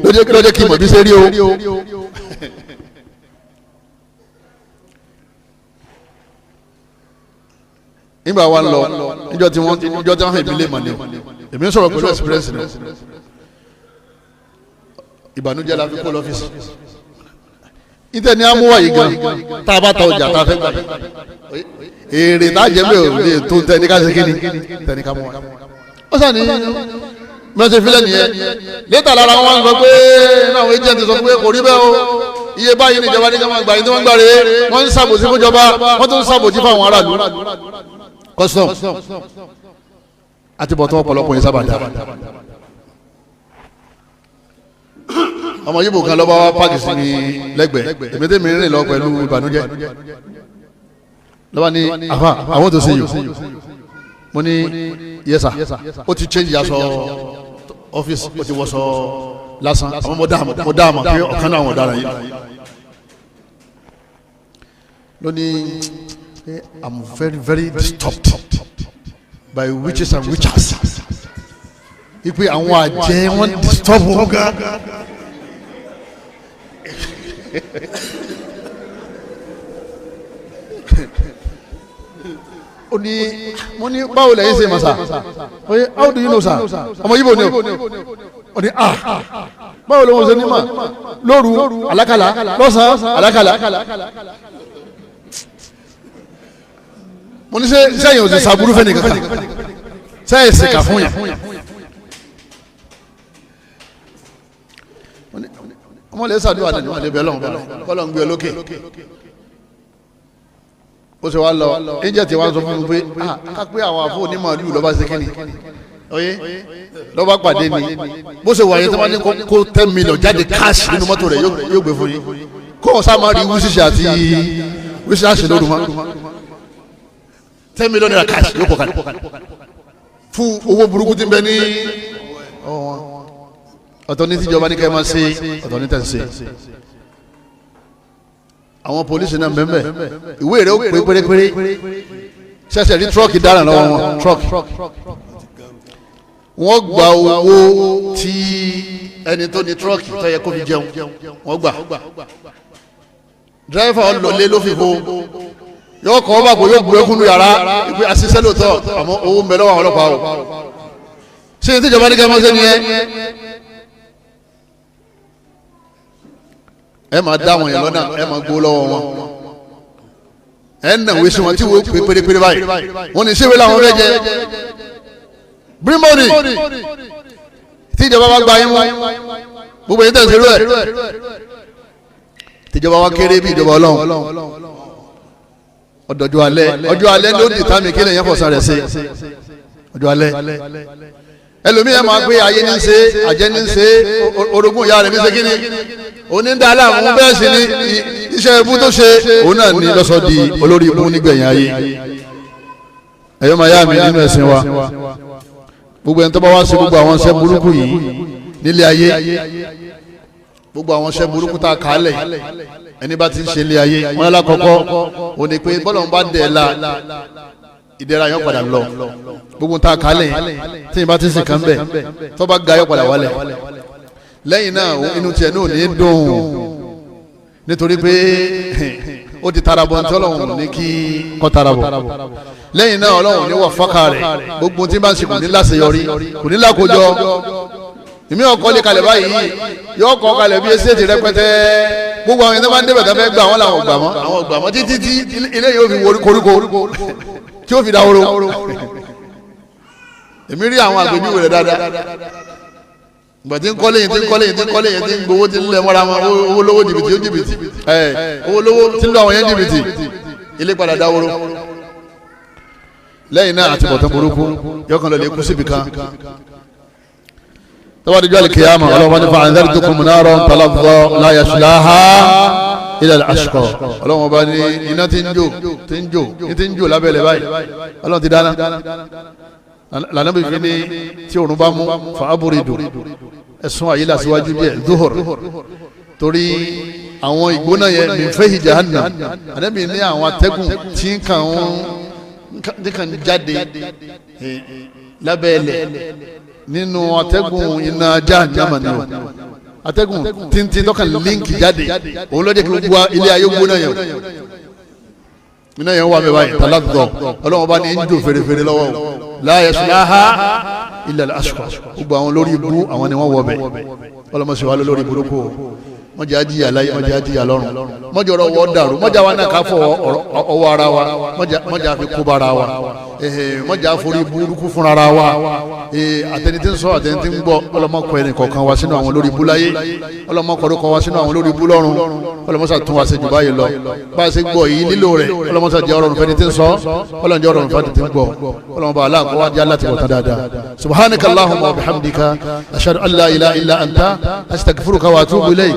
S1: o lóde kí mọ̀ bí ṣe rí o. nígbà wa ń lọ níjọ́ tí wọ́n hàn ìbílẹ̀ mọ̀ ni èmi ń sọ̀rọ̀ pẹ̀lú express ni ìbànújẹ́ la fi kó lọ́fíìsì ìtẹ̀ ni a mú wáyé gan tá a bá ta ọjà tá a fẹ́ gbà èrè tá a jẹ́ bẹ́ẹ̀ ò lè tó tẹni ká ṣe kí ni tẹni ká mú wa. ó sàn ní mẹ́sẹ̀ fílẹ̀ nìyẹn létà lára wọn sọ pé àwọn agent sọ pé kò rí bẹ́ẹ̀ o iye báyìí ní ìjọba ní ká máa gbà yín tí wọ́n gbà rèé wọ́n ń ṣàbòsí fún ìjọba wọ́n tún ń ṣàbòsí fún àwọn aráàlú custom àti bọ̀tán ọ̀pọ̀lọpọ̀ yẹn sábà dára. ọmọ yìí bò kan lọ́ba wa páàkì sí mi lẹ́gbẹ̀ẹ́ èmi tẹ́ mi rìn lọ pẹ̀lú ìbànújẹ́ lọ́ba ní àfà àwọn tó ṣe yìí mo ní yẹsà ó ti change aṣọ ọ́fíìsì ó ti wọṣọ lásán àwọn mo dáàmà pé ọ̀kan náà àwọn ọ̀daràn yìí lónìí I'm very very disturbed by witches and witches ipe àwọn àjẹ́ wọn disturb wọn gan. ó ní mo ní báwo lẹ́yìn ṣe masa oye how do you know sir ọmọ yìí bò ní o ó ní báwo ló ń ṣe ní ma lóru alákàlà lọ́sàn-án alákàlà mo ní sẹ́yìn ò sì sàbúrú fẹ́ nìkan kan sẹ́yìn sìkà fún yà ọmọ lè ṣàdúrà nínú àlè bẹ́ẹ̀ lọ́wọ́ kọ́lọ́ ń gbé ọ lókè ó ṣe wá lọ ẹ̀jẹ̀ tí wàá sọ fún mi pé ká pé àwọn àfọ onímọ̀ ìlú lọ́ba ṣe kíni oye lọ́ba pàdé ni bó ṣe wà yẹn tí wọ́n ní kó 10 million jáde cash nínú mọ́tò rẹ̀ yóò gbé fún yín kó o sá máa rí wíṣíṣẹ́ àti wíṣíṣẹ́ àṣẹ lóru mọ́ 10 million naira cash yóò kọ̀ kalẹ̀ fún owó burúkú tí ń bẹ ní ọ̀tọ̀ ní tíjọba ní kẹ́ máa ṣe ọ̀tọ̀ ní tẹ̀sí àwọn polisi náà mẹ́mẹ́ ìwé rẹ̀ ó pé pérépéré ṣẹ̀ṣẹ̀ rí trọ́ọ̀kì dára lọ́wọ́ wọn trọ́ọ̀kì wọ́n gba owó tí ẹni tó ní trọ́ọ̀kì tó yẹ kó fi jẹun wọ́n gbà dírẹ́fà ọlọ́lé ló fi bo yóò kọ́ bá kó yóò bu ekunu yàrá ìpè àṣìṣe lóòótọ́ àmọ́ owó ń bẹ lọ́wọ́ àwọn ọlọ́pàá o ṣé ní tíjọba ní kẹ́ máa ṣe nìyẹn ẹ máa dá àwọn yẹn lọ́nà ẹ máa gbó lọ́wọ́ wọn ẹ ń nàwé sí wọn tí wọ́n pè pérépéré báyìí wọ́n ní ṣéwé làwọn fẹ́ jẹ bring money tí ìjọba bá gba yín mú gbogbo yín tẹ̀sí rẹ̀ tí ìjọba wa kéré bí ìjọba ọlọ́run ọjọ́ alẹ́ ló dì tá mi kí lèyàn fọ̀sán rẹ̀ sí ọjọ́ alẹ́ ẹlòmíyàn máa gbé ayé ní ṣe àjẹ́ ní ṣe orogún ìyá rẹ̀ ní ṣe kíni onídàálà àwọn bẹ́ẹ̀ sì ni iṣẹ́ ibú tó ṣe òun náà ní lọ́sọ̀ di olórí ibú nígbẹ̀yìn ayé ẹ̀yọ́ máa yá mi nínú ẹ̀sìn wa gbogbo ẹni tó bá wá sí gbogbo àwọn iṣẹ́ burúkú yìí nílé ayé gbogbo àwọn iṣẹ́ burúkú tá a kà á lẹ̀ ẹni bá ti ń ṣe ilé ayé wọn lákọ̀ọ́kọ́ òní pé bọ́lọ̀ ń bá dẹ̀ la ìdẹ̀ra yóò padà lọ gbogbo ta kálẹ̀ tí yìí bá ti sìn kàn bẹ̀ tó bá ga yóò padà wálẹ̀ lẹ́yìn náà inú tiẹ̀ náà ní dùn nítorí pé ó ti tara bọ̀ ní ọlọ́run ní kí kọ́ tara bọ̀ lẹ́yìn náà ọlọ́run ní wà fọ́kà rẹ̀ gbogbo tí bá ń sìn kò ní láṣeyọrí kò ní lákòjọ ìmí ọkọ lè kalẹ̀ báyìí yóò kọ́ kalẹ̀ bí ẹsẹ̀ ti rẹpẹtẹ gbogbo àwọn ẹni tó bá ń débẹ̀ tó fẹ́ gbà wọ́n làwọn gbà mọ́ títí tí ilé yóò fi wọrí koríko tí ó fi dáwóró èmi rí àwọn àgbèjúwe rẹ̀ dáadáa ìgbà tí ń kọ́lé yẹn tí ń gbowó tí ń lẹ̀ mọ́ra wọn owó lówó jìbìtì owó lówó tí ń lọ àwọn yẹn jìbìtì ilé padà dáwóró lẹ́yìn náà àti bọ̀tán burúkú yọkàn lọ lè kú síbi kan tọ́wọ́ díjọ́ àlìkìyàmà ọlọ́wọ́ ní fa'anzartukum naran talazza la yaslaha illa al-ashqa ọlọ́wọ́ bá ní iná tí ń jò lábẹ́lẹ̀ báyìí ọlọ́wọ́ ti dáná lànà bí fi ní tí òrùn bá mú fa aburidu ẹ̀sùn àyílà síwájú díẹ̀ zuhur torí àwọn ìgbóná yẹn min fahi jahannam àdẹ́bí ní àwọn atẹ́gùn tí kàn jáde lábẹ́lẹ̀ nínú atẹ́gùn iná jahannama ni o atẹ́gùn tíntín tọ́kàn líǹkì jáde òun ló dé kí gbogbo ilé ayé gbóná yẹn iná yẹn wà mí báyìí talazza ọlọ́wọ́n bá ní ń jò fèrèfèrè lọ́wọ́ la yaslaha illa al-ashqa gbogbo àwọn lórí ibú àwọn ni wọ́n wọ̀ bẹ̀ ọlọ́mọṣẹ́ wa lórí burúkú mọ̀jà ajíyà láyé mọ̀jà ajíyà lọ́run mọ̀jà ọ̀rọ̀ wọ́ dàrú mọ̀jà wa náà ká fọ ọwọ́ ara wa mọ̀jà fi kó bara wa mọ̀jà forí burúkú fúnra ara wa àtẹnití ń sọ àtẹnití ń gbọ́ ọlọ́mọkọ ẹni kọ̀ọ̀kan wa sínú àwọn lórí ibú láyé ọlọ́mọkọ̀ọ́kọ̀ wa sínú àwọn lórí ibú lọ́run ọlọ́mọṣà tún wa ṣe jù báyìí lọ bá a ṣe gbọ́ yìí lílo rẹ̀ ọlọ́mọṣà jẹ́ ọ̀rọ̀ nfẹ́ni tí ń sọ ọlọ́run jẹ́ ọ̀rọ̀ nfẹ́ni tí ń gbọ́ ọlọ́mọba aláàkọ́ wa jẹ́ aláti bọ̀ tán dáadáa subhanaka allahumma wa bihamdika ashhadu an la ilaha illa anta astaghfiruka wa atubu ilayk